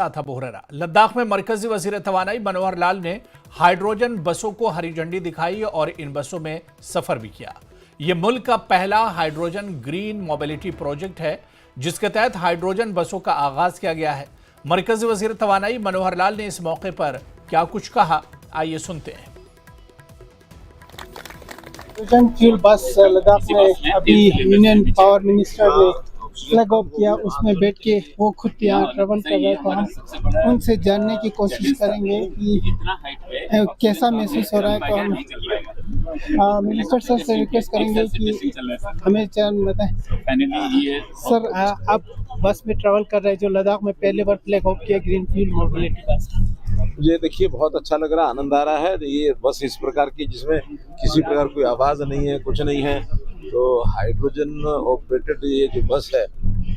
था बोहरा। लद्दाख में मरकजी वजीर तवानाई मनोहर लाल ने हाइड्रोजन बसों को हरी झंडी दिखाई और इन बसों में सफर भी किया। यह मुल्क का पहला हाइड्रोजन ग्रीन मोबिलिटी प्रोजेक्ट है जिसके तहत हाइड्रोजन बसों का आगाज किया गया है। मरकजी वजीर तवानाई मनोहर लाल ने इस मौके पर क्या कुछ कहा, आइए सुनते हैं। हाइड्रोजन फ्यूल बस लद्दाख में अभी यूनियन पावर मिनिस्टर ने फ्लैग ऑफ किया, उसमें बैठ के वो खुद यहाँ ट्रेवल कर रहे थे। हम उनसे जानने की कोशिश करेंगे कि कैसा महसूस हो रहा है। तो हम मिनिस्टर सर से रिक्वेस्ट करेंगे कि हमें बताएं। सर, आप बस में ट्रेवल कर रहे हैं जो लद्दाख में पहले बार फ्लैग ऑफ किया ग्रीन फ्यूल मोबिलिटी बस। मुझे देखिए बहुत अच्छा लग रहा है, आनंद आ रहा है। ये बस इस प्रकार की जिसमें किसी प्रकार कोई आवाज़ नहीं है, कुछ नहीं है। तो हाइड्रोजन ऑपरेटेड ये जो बस है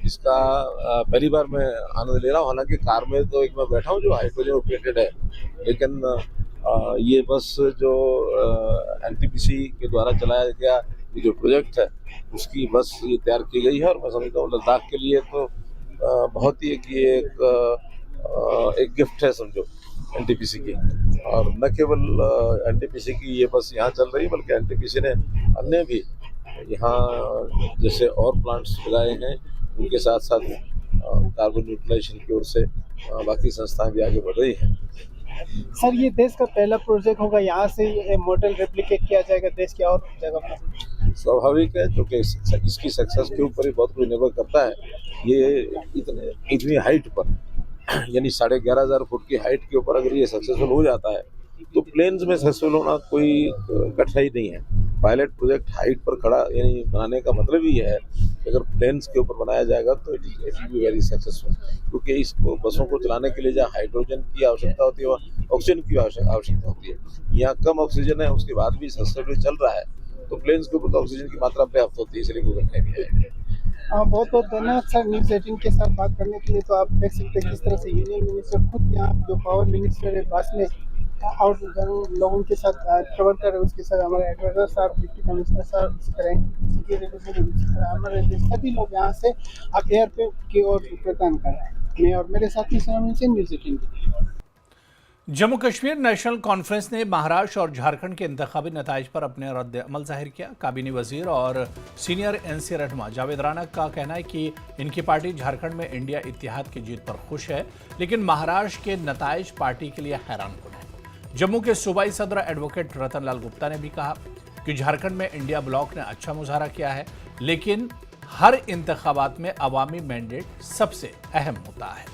इसका पहली बार मैं आनंद ले रहा हूँ। हालांकि कार में तो एक मैं बैठा हूँ जो हाइड्रोजन ऑपरेटेड है, लेकिन ये बस जो एनटीपीसी के द्वारा चलाया गया ये जो प्रोजेक्ट है उसकी बस ये तैयार की गई है। और मैं समझता हूँ लद्दाख के लिए तो बहुत ही एक गिफ्ट है समझो एनटीपीसी की। और न केवल एनटीपीसी की ये बस यहाँ चल रही बल्कि एनटीपीसी ने अन्य भी यहाँ जैसे और प्लांट्स लगाए हैं, उनके साथ साथ कार्बन न्यूट्रलाइजेशन की ओर से बाकी संस्थाएं भी आगे बढ़ रही हैं। सर, ये देश का पहला प्रोजेक्ट होगा, यहाँ से मॉडल रेप्लिकेट किया जाएगा देश के और जगह पर? स्वाभाविक है, क्योंकि इसकी सक्सेस के ऊपर ही बहुत कुछ निर्भर करता है। ये इतनी हाइट पर यानी 11,500 फुट की हाइट के ऊपर अगर ये सक्सेसफुल हो जाता है तो प्लेन्स में सक्सेसफुल होना कोई कठिनाई नहीं है। पायलट प्रोजेक्ट हाइट पर खड़ा यानी बनाने का मतलब ही है कि अगर प्लेन्स के ऊपर बनाया जाएगा तो it will be very successful. क्योंकि इस बसों को चलाने के लिए जहाँ हाइड्रोजन की आवश्यकता होती है वहाँ ऑक्सीजन की आवश्यकता होती है। यहाँ कम ऑक्सीजन है, उसके बाद भी सक्सेसफुल चल रहा है, तो प्लेन्स के ऊपर तो ऑक्सीजन की मात्रा पर्याप्त होती है, इसलिए कोई कठिनाई नहीं है। बहुत बहुत धन्यवाद सर न्यूज़ 18 के साथ बात करने के लिए। तो आप देख सकते हैं किस तरह से यूनियन मिनिस्टर खुद यहाँ जो पावर मिनिस्टर है बस में और लोगों के साथ ट्रेवल कर रहे हैं। उसके साथ हमारे एडवाइजर साहब, डिप्टी कमिश्नर साहब, हमारे सभी लोग यहाँ से आप एयरपोर्ट की ओर प्रदान कर रहे हैं। मैं और मेरे साथी सोनम से news 18। Jammu Kashmir national conference ने महाराष्ट्र और झारखंड के इंतखाबी नताइज पर अपने रद्द अमल जाहिर किया। काबीनी वजीर और सीनियर एनसी रहनुमा जावेद राना का कहना है कि इनकी पार्टी झारखंड में इंडिया इत्तेहाद की जीत पर खुश है, लेकिन महाराष्ट्र के नताइज पार्टी के लिए हैरानकुन है। जम्मू के सूबाई सदर एडवोकेट रतन लाल गुप्ता ने भी कहा कि झारखंड में इंडिया ब्लॉक ने अच्छा मुजाहरा किया है, लेकिन हर इंतखाबात में अवामी मैंडेट सबसे अहम होता है।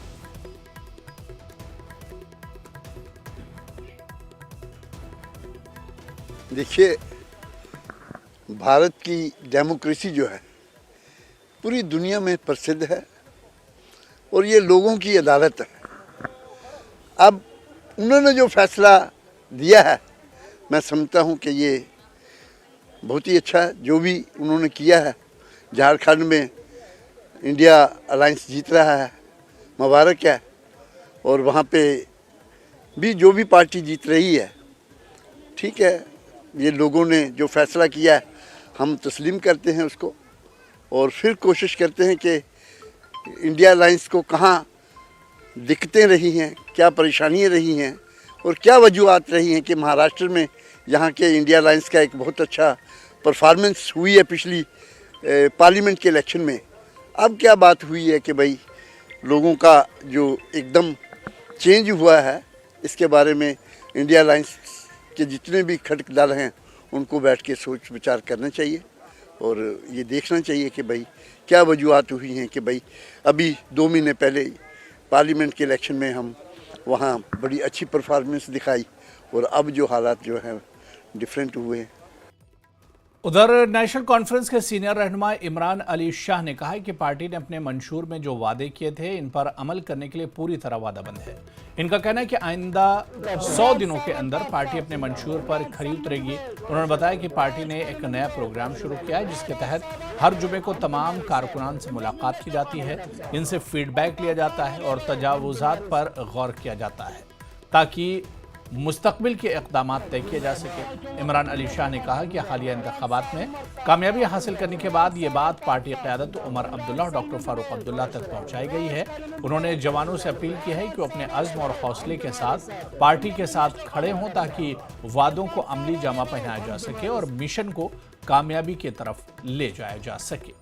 देखिए, भारत की डेमोक्रेसी जो है पूरी दुनिया में प्रसिद्ध है और ये लोगों की अदालत है। अब उन्होंने जो फैसला दिया है मैं समझता हूँ कि ये बहुत ही अच्छा है जो भी उन्होंने किया है। झारखंड में इंडिया अलायंस जीत रहा है, मुबारक है। और वहाँ पे भी जो भी पार्टी जीत रही है ठीक है, ये लोगों ने जो फैसला किया है हम तस्लीम करते हैं उसको और फिर कोशिश करते हैं कि इंडिया अलायंस को कहाँ दिक्कतें रही हैं, क्या परेशानियाँ रही हैं और क्या वजूहत रही हैं कि महाराष्ट्र में यहाँ के इंडिया अलायंस का एक बहुत अच्छा परफॉर्मेंस हुई है पिछली पार्लियामेंट के इलेक्शन में। अब क्या बात हुई है कि भाई लोगों का जो एकदम चेंज हुआ है, इसके बारे में इंडिया अलायंस कि जितने भी खटक दल हैं उनको बैठ के सोच विचार करना चाहिए और ये देखना चाहिए कि भाई क्या वजूहत हुई हैं कि भाई अभी 2 महीने पहले पार्लियामेंट के इलेक्शन में हम वहाँ बड़ी अच्छी परफॉर्मेंस दिखाई और अब जो हालात जो हैं डिफरेंट हुए हैं। उधर नेशनल कॉन्फ्रेंस के सीनियर रहनुमा इमरान अली शाह ने कहा है कि पार्टी ने अपने मंशूर में जो वादे किए थे इन पर अमल करने के लिए पूरी तरह वादाबंद है। इनका कहना है कि आइंदा 100 दिनों के अंदर पार्टी अपने मंशूर पर खरी उतरेगी। उन्होंने बताया कि पार्टी ने एक नया प्रोग्राम शुरू किया है जिसके तहत हर जुमे को तमाम कारकुनान से मुलाकात की जाती है, इनसे फीडबैक लिया जाता है और तजावुजात पर गौर किया जाता है ताकि मुस्तकबिल के इक़दाम तय किए जा सके। इमरान अली शाह ने कहा कि हालिया इंतखाबात में कामयाबी हासिल करने के बाद ये बात पार्टी क़यादत उमर अब्दुल्ला और डॉक्टर फारूक अब्दुल्ला तक पहुंचाई गई है। उन्होंने जवानों से अपील की है कि वो अपने अज़्म और हौसले के साथ पार्टी के साथ खड़े हों ताकि वादों को अमली जामा पहनाया जा सके और मिशन को कामयाबी की तरफ ले जाया जा सके।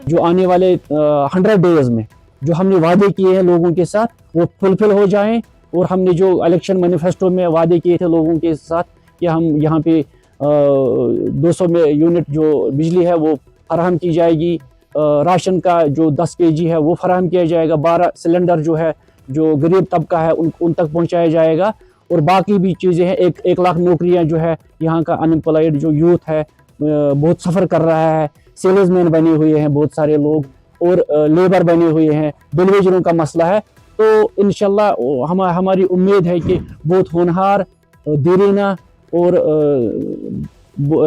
जो आने वाले 100 डेज में जो हमने वादे किए हैं लोगों के साथ वो फुलफिल हो जाएं, और हमने जो इलेक्शन मैनिफेस्टो में वादे किए थे लोगों के साथ कि हम यहाँ पे 200 में यूनिट जो बिजली है वो फराहम की जाएगी, राशन का जो 10 kg है वो फराहम किया जाएगा, 12 सिलेंडर जो है जो गरीब तबका है उन तक पहुँचाया जाएगा, और बाकी भी चीज़ें हैं। 1 लाख नौकरियाँ जो है यहाँ का अनएम्प्लॉयड जो यूथ है बहुत सफ़र कर रहा है, सेल्समैन बने हुए हैं बहुत सारे लोग, और लेबर बने हुए हैं, बेलवेजरों का मसला है। तो इंशाल्लाह हमारी उम्मीद है कि बहुत होनहार, देरीना और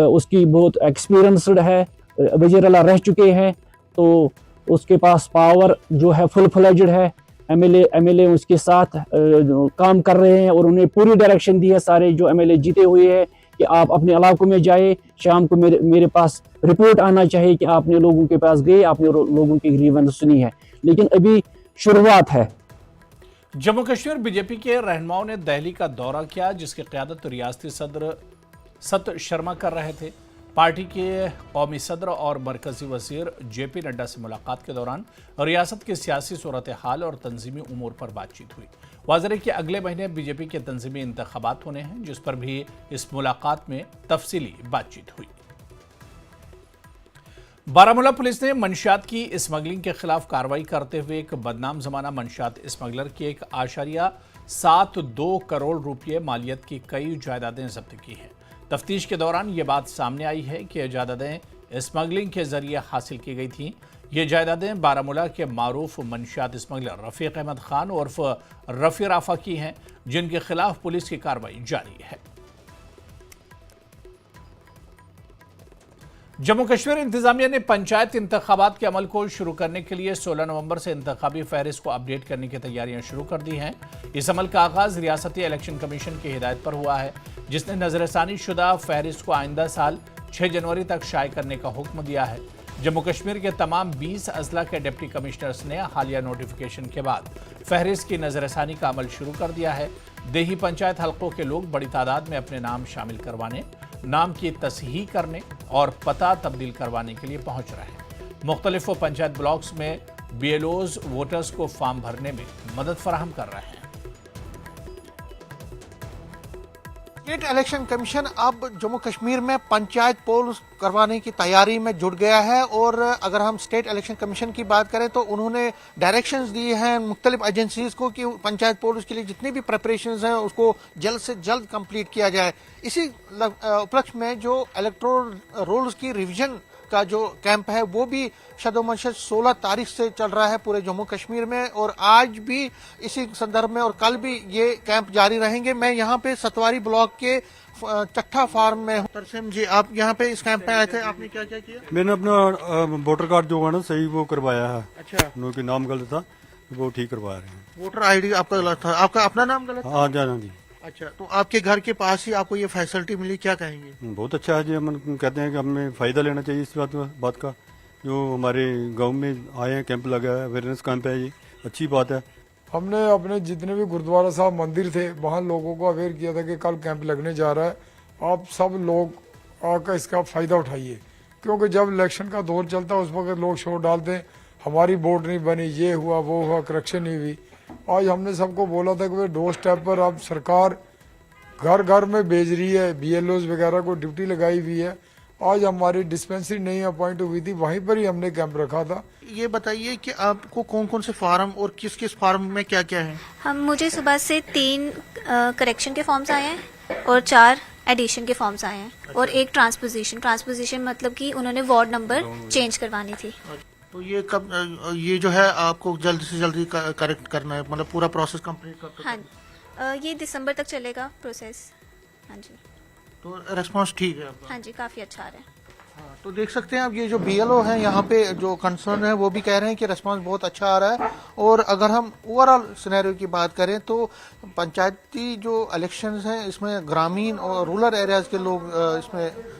उसकी बहुत एक्सपीरियंसड है, वज़ीर-ए-आला रह चुके हैं, तो उसके पास पावर जो है फुल फ्लेज्ड है। एमएलए उसके साथ काम कर रहे हैं और उन्हें पूरी डायरेक्शन दी है। सारे जो एमएलए जीते हुए हैं कि आप अपने इलाकों में जाए, शाम को मेरे पास रिपोर्ट आना चाहिए कि आपने लोगों के पास गए, आपने लोगों की ग्रीवेंस सुनी है, लेकिन अभी शुरुआत है। जम्मू कश्मीर बीजेपी के रहनुमाओं ने दिल्ली का दौरा किया, जिसकी क़यादत रियासती सदर सत शर्मा कर रहे थे। पार्टी के कौमी सदर और मरकजी वजीर जेपी नड्डा से मुलाकात के दौरान रियासत की सियासी सूरत हाल और तंजीमी उमूर पर बातचीत हुई। वाज़ेह कि अगले महीने बीजेपी के तंजीमी इंतखाबात होने हैं, जिस पर भी इस मुलाकात में तफसीली बातचीत हुई। बारामूला पुलिस ने मंशियात की स्मगलिंग के खिलाफ कार्रवाई करते हुए एक बदनाम जमाना मंशियात स्मगलर की 1.72 करोड़ रुपये मालियत की कई जायदादें जब्त की हैं। तफ्तीश के दौरान ये बात सामने आई है कि जायदादें स्मगलिंग के जरिए हासिल की गई थीं। ये जायदादें बारामूला के मारूफ मंशियात स्मगलर रफ़ीक अहमद खान उर्फ रफ़ी राफा की हैं, जिनके खिलाफ पुलिस की कार्रवाई जारी है। जम्मू कश्मीर इंतजामिया ने पंचायत इंतखाबात के अमल को शुरू करने के लिए 16 नवंबर से इंतखाबी फहरिस्त को अपडेट करने की तैयारियां शुरू कर दी हैं। इस अमल का आगाज रियासती इलेक्शन कमीशन की हिदायत पर हुआ है, जिसने नजरसानी शुदा फहरिस्त को आइंदा साल 6 जनवरी तक शाये करने का हुक्म दिया है। जम्मू कश्मीर के तमाम 20 अजला के डिप्टी कमिश्नर्स ने हालिया नोटिफिकेशन के बाद फहरिस्त की नजरसानी का अमल शुरू कर दिया है। देही पंचायत हल्कों के लोग बड़ी तादाद में अपने नाम शामिल करवाने, नाम की तसहीह करने और पता तब्दील करवाने के लिए पहुंच रहे हैं। मुख्तलिफ पंचायत ब्लॉक्स में बीएलओज वोटर्स को फॉर्म भरने में मदद फराहम कर रहे हैं। स्टेट इलेक्शन कमीशन अब जम्मू कश्मीर में पंचायत पोल करवाने की तैयारी में जुट गया है, और अगर हम स्टेट इलेक्शन कमीशन की बात करें तो उन्होंने डायरेक्शंस दिए हैं मुख्तलिफ एजेंसीज को कि पंचायत पोल्स के लिए जितनी भी प्रिपरेशंस हैं उसको जल्द से जल्द कंप्लीट किया जाए। इसी उपलक्ष्य में जो इलेक्टोरल रोल्स की रिवीजन का जो कैंप है वो भी शदोमशद 16 तारीख से चल रहा है पूरे जम्मू कश्मीर में, और आज भी इसी संदर्भ में और कल भी ये कैंप जारी रहेंगे। मैं यहाँ पे सतवारी ब्लॉक के चट्ठा फार्म में हूँ। तरसेम जी, आप यहाँ पे इस कैंप में आए थे, आपने क्या क्या किया? मैंने अपना वोटर कार्ड जो है ना सही वो करवाया है। अच्छा, उनके नाम गलत था, वो ठीक करवा रहे हैं। वोटर आईडी आपका गलत था, आपका अपना नाम गलत था? हाँ जाना जी। अच्छा, तो आपके घर के पास ही आपको ये फैसिलिटी मिली, क्या कहेंगे? बहुत अच्छा है जी। हम कहते हैं कि हमें फ़ायदा लेना चाहिए इस बात का। जो हमारे गांव में आए हैं, कैंप लगा है, अवेयरनेस कैंप है, ये अच्छी बात है। हमने अपने जितने भी गुरुद्वारा साहब मंदिर थे वहाँ लोगों को अवेयर किया था कि कल कैंप लगने जा रहा है, आप सब लोग आकर इसका फ़ायदा उठाइए, क्योंकि जब इलेक्शन का दौर चलता है उस वक्त लोग शोर डालते हैं हमारी वोट नहीं बनी, ये हुआ वो हुआ, करप्शन नहीं हुई। आज हमने सबको बोला था कि भाई डोर स्टेप पर अब सरकार घर घर में भेज रही है, बीएलओज वगैरह को ड्यूटी लगाई हुई है। आज हमारी डिस्पेंसरी नहीं अपॉइंट हुई थी, वहीं पर ही हमने कैंप रखा था। ये बताइए कि आपको कौन कौन से फार्म और किस किस फार्म में क्या क्या है? मुझे सुबह से 3 करेक्शन के फॉर्म्स आए हैं और 4 एडिशन के फॉर्म्स आए हैं, और एक ट्रांसपोजिशन मतलब कि उन्होंने वार्ड नंबर चेंज करवानी थी। तो ये कब, ये जो है आपको जल्द से जल्दी करेक्ट करना है, मतलब पूरा प्रोसेस कंप्लीट कर? हाँ, ये दिसंबर तक चलेगा प्रोसेस। हाँ जी। तो रेस्पॉन्स ठीक है आपका? हाँ जी, काफ़ी अच्छा आ रहा है। तो देख सकते हैं आप, ये जो बीएलओ हैं यहाँ पे जो कंसर्न है वो भी कह रहे हैं कि रिस्पांस बहुत अच्छा आ रहा है। और अगर हम ओवरऑल सिनेरियो की बात करें तो पंचायती जो इलेक्शंस हैं इसमें ग्रामीण और रूरल एरियाज के लोग इसमें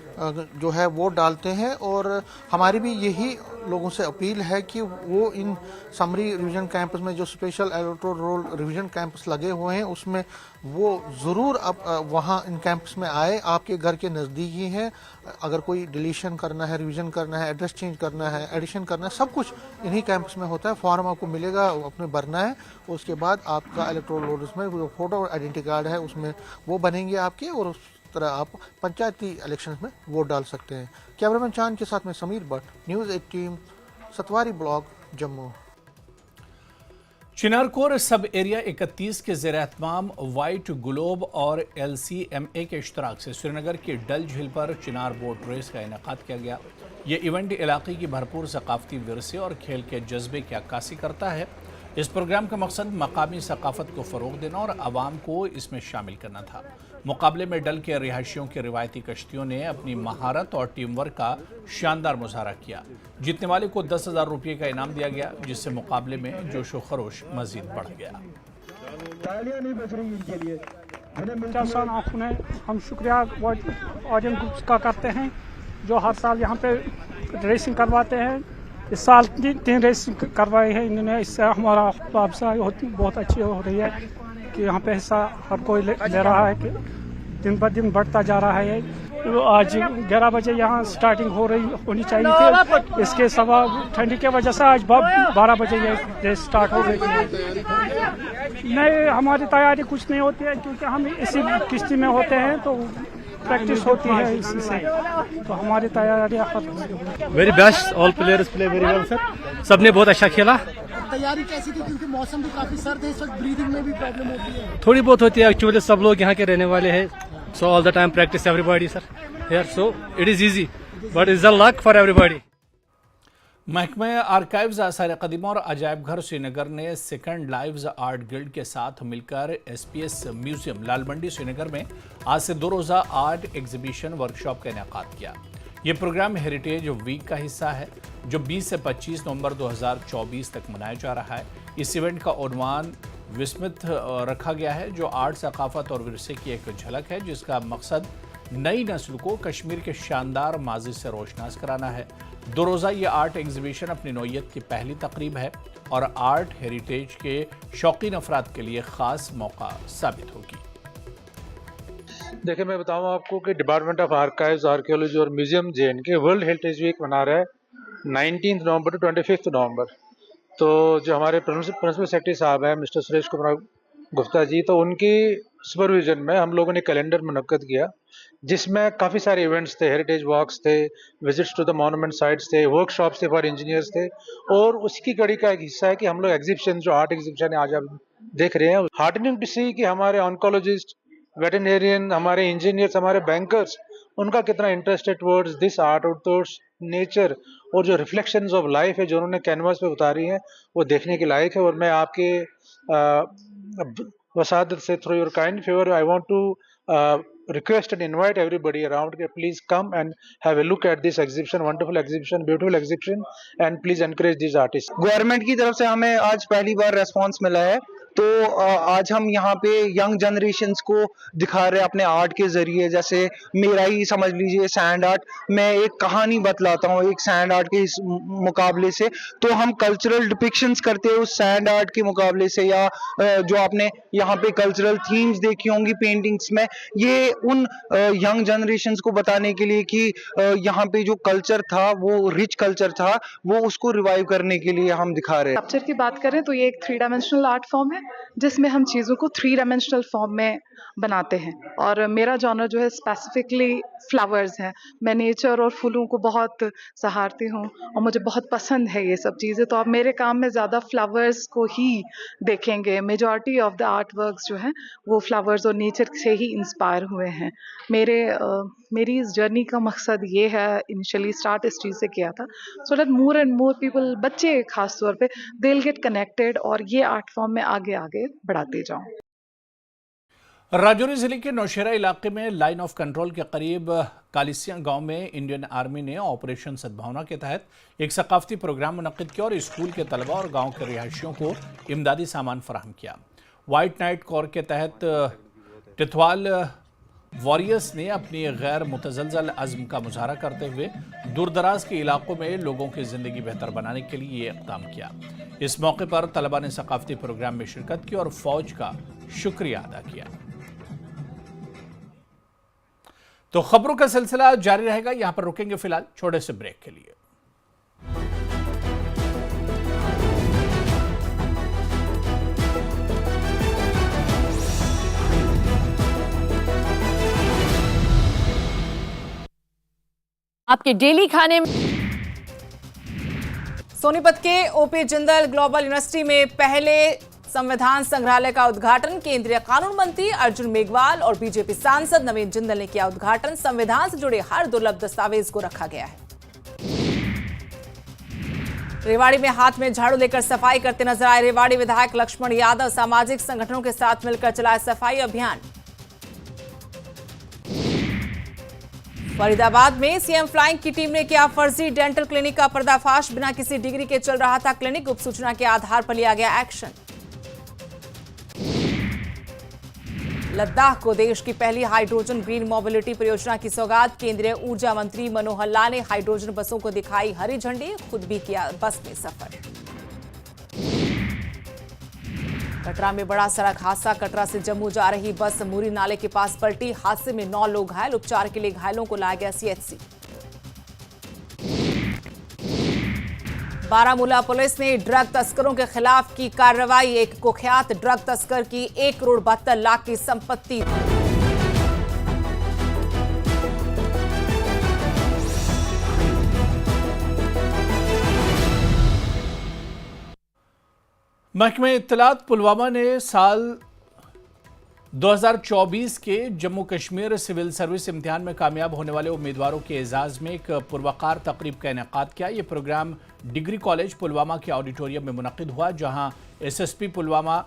जो है वोट डालते हैं। और हमारी भी यही लोगों से अपील है कि वो इन समरी रिवीजन कैंपस में जो special electoral roll revision campus लगे हुए हैं उसमें वो ज़रूर अब वहाँ इन कैंपस में आए। आपके घर के नज़दीक ही हैं। अगर कोई डिलीशन करना है, रिवीजन करना है, एड्रेस चेंज करना है, एडिशन करना है, सब कुछ इन्हीं कैंपस में होता है। फॉर्म आपको मिलेगा, अपने भरना है। उसके बाद आपका इलेक्टोरल रोल उसमें जो फोटो और आइडेंटिटी कार्ड है उसमें वो बनेंगे आपके, और उस तरह आप पंचायती इलेक्शंस में वोट डाल सकते हैं। कैमरामैन चांद के साथ में समीर भट्ट, न्यूज़ 18, सतवारी ब्लॉक, जम्मू। चिनारकोर सब एरिया 31 के ज़ेर एहतमाम वाइट ग्लोब और LCMA के इश्तराक से श्रीनगर की डल झील पर चिनार बोट रेस का इनेकाद किया गया। ये इवेंट इलाके की भरपूर सकाफती विरसे और खेल के जज्बे की अक्कासी करता है। इस प्रोग्राम का मकसद मकामी सकाफत को फ़रोग देना और आवाम को इसमें शामिल करना था। मुकाबले में डल के रिहायशियों की रिवायती कश्तियों ने अपनी महारत और टीम वर्क का शानदार मुजाहरा किया। जीतने वाले को 10,000 रुपये का इनाम दिया गया, जिससे मुकाबले में जोशो खरोश मजीद बढ़ गया। हम शुक्रिया ऑडियंस ग्रुप्स का करते हैं जो हर साल यहाँ पे रेसिंग करवाते हैं। इस साल 3 रेस करवाई है इन्होंने। इससे हमारा अफसाई बहुत अच्छी हो रही है कि यहाँ पे हिस्सा हर कोई ले रहा है कि दिन ब दिन बढ़ता जा रहा है। तो आज 11 बजे यहाँ स्टार्टिंग होनी चाहिए थी। इसके सवा ठंडी के वजह से आज 12 बजे ये रेस स्टार्ट हो गई। नहीं, हमारी तैयारी कुछ नहीं होती है क्योंकि हम इसी किश्ती में होते हैं तो प्रैक्टिस होती है इसी से, तो हमारी तैयारियाँ very best. All players play very well sir, सबने बहुत अच्छा खेला। तैयारी कैसी थी क्योंकि मौसम भी काफी सर्द है इस वक्त, ब्रीदिंग में भी प्रॉब्लम होती है? थोड़ी बहुत होती है, एक्चुअली सब लोग यहाँ के रहने वाले हैं, so all the time practice everybody sir here, so it is easy but is the luck for everybody. महकमा आर्काइव्स आसार कदीमा और अजायब घर श्रीनगर ने सेकंड लाइव्स आर्ट गिल्ड के साथ मिलकर SPS म्यूजियम लाल मंडी श्रीनगर में आज से 2 रोज़ा आर्ट एग्जीबिशन वर्कशॉप का इनेकाद किया। ये प्रोग्राम हेरिटेज वीक का हिस्सा है जो 20 से 25 नवंबर 2024 तक मनाया जा रहा है। इस इवेंट का उन्वान विस्मित रखा गया है जो आर्ट, सकाफत और विरसे की एक झलक है, जिसका मकसद नई नस्ल को कश्मीर के शानदार माजी से रोशनास कराना है। 2 रोज़ा ये आर्ट एग्जीबिशन अपनी नौइयत की पहली तकरीब है और आर्ट हेरिटेज के शौकीन अफराद के लिए ख़ास मौका साबित होगी। देखिए, मैं बताऊं आपको कि डिपार्टमेंट ऑफ आर्काइव्स, आर्कियोलॉजी और museum JNK world heritage week मना रहा है 19 नवंबर टू 25 नवंबर। तो जो हमारे प्रिंसिपल सेक्रेटरी साहब हैं मिस्टर सुरेश कुमार गुप्ता जी, तो उनकी सुपरविजन में हम लोगों ने कैलेंडर मुनक्कद किया जिसमें काफ़ी सारे इवेंट्स थे, हेरिटेज वॉक्स थे, visits to the monument sites थे, वर्कशॉप्स थे फॉर इंजीनियर्स थे, और उसकी कड़ी का एक हिस्सा है कि हम लोग एग्जीबिशन, जो आर्ट एग्जीबिशन है आज आप देख रहे हैं, हार्टनिंग टू सी कि हमारे ऑन्कोलॉजिस्ट, वेटरनेरियन, हमारे इंजीनियर्स, हमारे बैंकर्स, उनका कितना इंटरेस्ट है टुवर्ड्स दिस आर्ट और टुवर्ड्स नेचर, और जो रिफ्लेक्शंस ऑफ लाइफ है जो उन्होंने कैनवास पे उतारी हैं वो देखने के लायक है। और मैं आपके वसादत से, through your kind favour, I want to request and invite everybody around, please come and have a look at this exhibition, wonderful exhibition, beautiful exhibition, and please encourage these artists. Government की तरफ से हमें आज पहली बार response मिला है, तो आज हम यहाँ पे यंग जनरेशन्स को दिखा रहे हैं अपने आर्ट के जरिए। जैसे मेरा ही समझ लीजिए सैंड आर्ट, मैं एक कहानी बतलाता हूँ एक सैंड आर्ट के इस मुकाबले से, तो हम कल्चरल डिपिक्शंस करते हैं उस सैंड आर्ट के मुकाबले से, या जो आपने यहाँ पे कल्चरल थीम्स देखी होंगी पेंटिंग्स में, ये उन यंग जनरेशन्स को बताने के लिए कि यहाँ पे जो कल्चर था वो रिच कल्चर था, वो उसको रिवाइव करने के लिए हम दिखा रहे हैं। स्कल्पचर की बात करें तो ये एक 3 डायमेंशनल आर्ट फॉर्म है जिसमें हम चीज़ों को 3 डायमेंशनल फॉर्म में बनाते हैं, और मेरा जॉनर जो है स्पेसिफिकली फ्लावर्स है। मैं नेचर और फूलों को बहुत सहारती हूँ और मुझे बहुत पसंद है ये सब चीज़ें, तो आप मेरे काम में ज़्यादा फ्लावर्स को ही देखेंगे। Majority of the art works जो हैं वो फ्लावर्स और नेचर से ही इंस्पायर हुए हैं। मेरी इस जर्नी का मकसद ये है, इनिशियली स्टार्ट इस चीज़ से किया था, so that more and more people, बच्चे खास तौर पे, दे विल गेट कनेक्टेड और ये आर्ट फॉर्म में आगे आगे बढ़ाते जाऊँ। राजौरी जिले के नौशेरा इलाके में लाइन ऑफ कंट्रोल के करीब कालिसिया गांव में इंडियन आर्मी ने ऑपरेशन सद्भावना के तहत एक सकाफती प्रोग्राम मुनक्किद किया और स्कूल के तलबा और गांव के रिहायशियों को इमदादी सामान फराहम किया। व्हाइट नाइट कोर के तहत टिथवाल वॉरियर्स ने अपनी गैर मुतजलजल अज़्म का मुजाहरा करते हुए दूरदराज के इलाकों में लोगों की ज़िंदगी बेहतर बनाने के लिए ये इक़दाम किया। इस मौके पर तलबा ने सकाफती प्रोग्राम में शिरकत की और फौज का शुक्रिया अदा किया। तो खबरों का सिलसिला जारी रहेगा, यहां पर रुकेंगे फिलहाल छोटे से ब्रेक के लिए। आपके डेली खाने में सोनीपत के ओपी जिंदल ग्लोबल यूनिवर्सिटी में पहले संविधान संग्रहालय का उद्घाटन केंद्रीय कानून मंत्री अर्जुन मेघवाल और बीजेपी सांसद नवीन जिंदल ने किया उद्घाटन। संविधान से जुड़े हर दुर्लभ दस्तावेज को रखा गया है। रेवाड़ी में हाथ में झाड़ू लेकर सफाई करते नजर आए रेवाड़ी विधायक लक्ष्मण यादव। सामाजिक संगठनों के साथ मिलकर चलाया सफाई अभियान। फरीदाबाद में सीएम फ्लाइंग की टीम ने किया फर्जी डेंटल क्लिनिक का पर्दाफाश। बिना किसी डिग्री के चल रहा था क्लिनिक। गुप्त सूचना के आधार पर लिया गया एक्शन। लद्दाख को देश की पहली हाइड्रोजन ग्रीन मोबिलिटी परियोजना की सौगात। केंद्रीय ऊर्जा मंत्री मनोहर लाल ने हाइड्रोजन बसों को दिखाई हरी झंडी। खुद भी किया बस में सफर। कटरा में बड़ा सड़क हादसा। कटरा से जम्मू जा रही बस मूरी नाले के पास पलटी। हादसे में 9 लोग घायल। उपचार के लिए घायलों को लाया गया सीएचसी। बारामूला पुलिस ने ड्रग तस्करों के खिलाफ की कार्रवाई। एक कुख्यात ड्रग तस्कर की 1 करोड़ 72 लाख की संपत्ति। महकमा इत्तलात पुलवामा ने साल 2024 के जम्मू कश्मीर सिविल सर्विस इम्तिहान में कामयाब होने वाले उम्मीदवारों के एजाज में एक पुरवकार तकरीब का इनेकाद किया। ये प्रोग्राम डिग्री कॉलेज पुलवामा के ऑडिटोरियम में मुनक्किद हुआ, जहां एसएसपी पुलवामा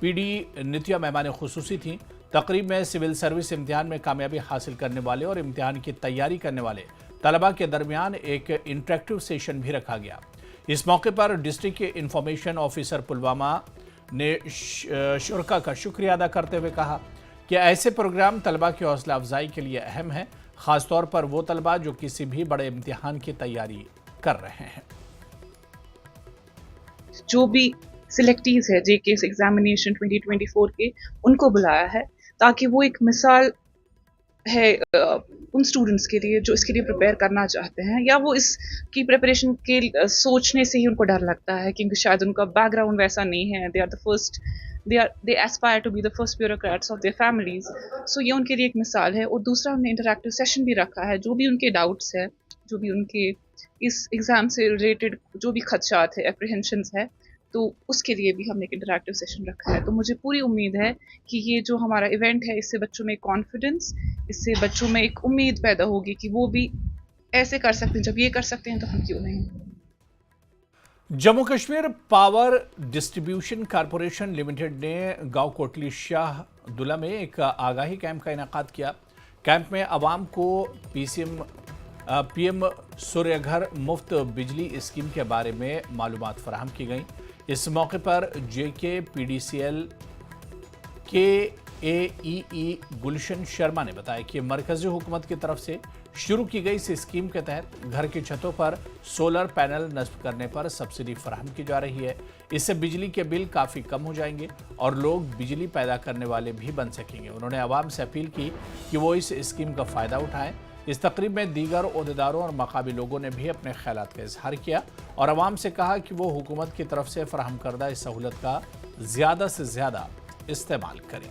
पीडी नित्या मेहमान खुसूसी थी। तकरीब में सिविल सर्विस इम्तिहान में कामयाबी हासिल करने वाले और इम्तिहान की तैयारी करने वाले तलबा के दरमियान एक इंटरेक्टिव सेशन भी रखा गया। इस मौके पर डिस्ट्रिक्ट के इंफॉर्मेशन ऑफिसर पुलवामा ने शुरका का शुक्रिया अदा करते हुए कहा कि ऐसे प्रोग्राम तलबा की हौसला अफजाई के लिए अहम है, खासतौर पर वो तलबा जो किसी भी बड़े इम्तिहान की तैयारी कर रहे हैं। जो भी सिलेक्टीज है जेकेएस एग्जामिनेशन 2024 के, उनको बुलाया है ताकि वो एक मिसाल है उन स्टूडेंट्स के लिए जो इसके लिए प्रिपेयर करना चाहते हैं, या वो इसकी प्रिपरेशन के सोचने से ही उनको डर लगता है क्योंकि शायद उनका बैकग्राउंड वैसा नहीं है। They aspire to be the first bureaucrats of their families. So ये उनके लिए एक मिसाल है। और दूसरा, हमने इंटरैक्टिव सेशन भी रखा है। जो भी उनके डाउट्स है, जो भी उनके इस एग्ज़ाम से रिलेटेड जो भी खदशात है, एप्रीहेंशंस है, तो उसके लिए भी हमने एक इंटरैक्टिव सेशन रखा है। तो मुझे पूरी उम्मीद है कि ये जो हमारा इवेंट है, इससे बच्चों में कॉन्फिडेंस, इससे बच्चों में एक उम्मीद पैदा होगी कि वो भी ऐसे कर सकते हैं। जब ये कर सकते हैं तो हम क्यों नहीं। Jammu Kashmir power distribution corporation limited ने गांव कोटली शाह दुला में एक आगाही कैंप का इनेकाद किया। कैंप में आवाम को पीएम सूर्यघर मुफ्त बिजली स्कीम के बारे में मालूमात फराहम की गई। इस मौके पर जेके पीडीसीएल के एई गुलशन शर्मा ने बताया कि मरकजी हुकूमत की तरफ से शुरू की गई इस स्कीम के तहत घर की छतों पर सोलर पैनल नस्ब करने पर सब्सिडी फराहम की जा रही है। इससे बिजली के बिल काफ़ी कम हो जाएंगे और लोग बिजली पैदा करने वाले भी बन सकेंगे। उन्होंने आवाम से अपील की कि वो इस स्कीम का फ़ायदा उठाएं। इस तकरीब में दीगर ओहदेदारों और मकामी लोगों ने भी अपने ख्यालात का इजहार किया और आवाम से कहा कि वो हुकूमत की तरफ से फराहम करदा इस सहूलत का ज़्यादा से ज़्यादा इस्तेमाल करें।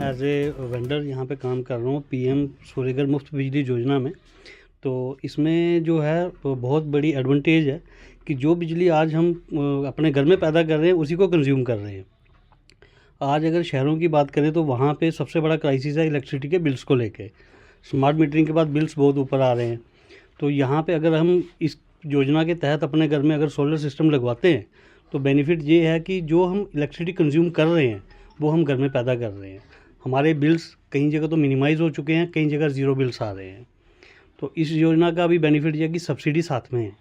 एज ए वेंडर यहाँ पे काम कर रहा हूँ पीएम सूर्यघर मुफ्त बिजली योजना में। तो इसमें जो है बहुत बड़ी एडवांटेज है कि जो बिजली आज हम अपने घर में पैदा कर रहे हैं उसी को कंज्यूम कर रहे हैं। आज अगर शहरों की बात करें तो वहाँ पे सबसे बड़ा क्राइसिस है इलेक्ट्रिसिटी के बिल्स को लेके। स्मार्ट मीटरिंग के बाद बिल्स बहुत ऊपर आ रहे हैं। तो यहाँ पे अगर हम इस योजना के तहत अपने घर में अगर सोलर सिस्टम लगवाते हैं तो बेनिफिट ये है कि जो हम इलेक्ट्रिसिटी कंज्यूम कर रहे हैं वो हम घर में पैदा कर रहे हैं। हमारे बिल्स कई जगह तो मिनिमाइज़ हो चुके हैं, कई जगह ज़ीरो बिल्स आ रहे हैं। तो इस योजना का भी बेनिफिट यह है कि सब्सिडी साथ में है।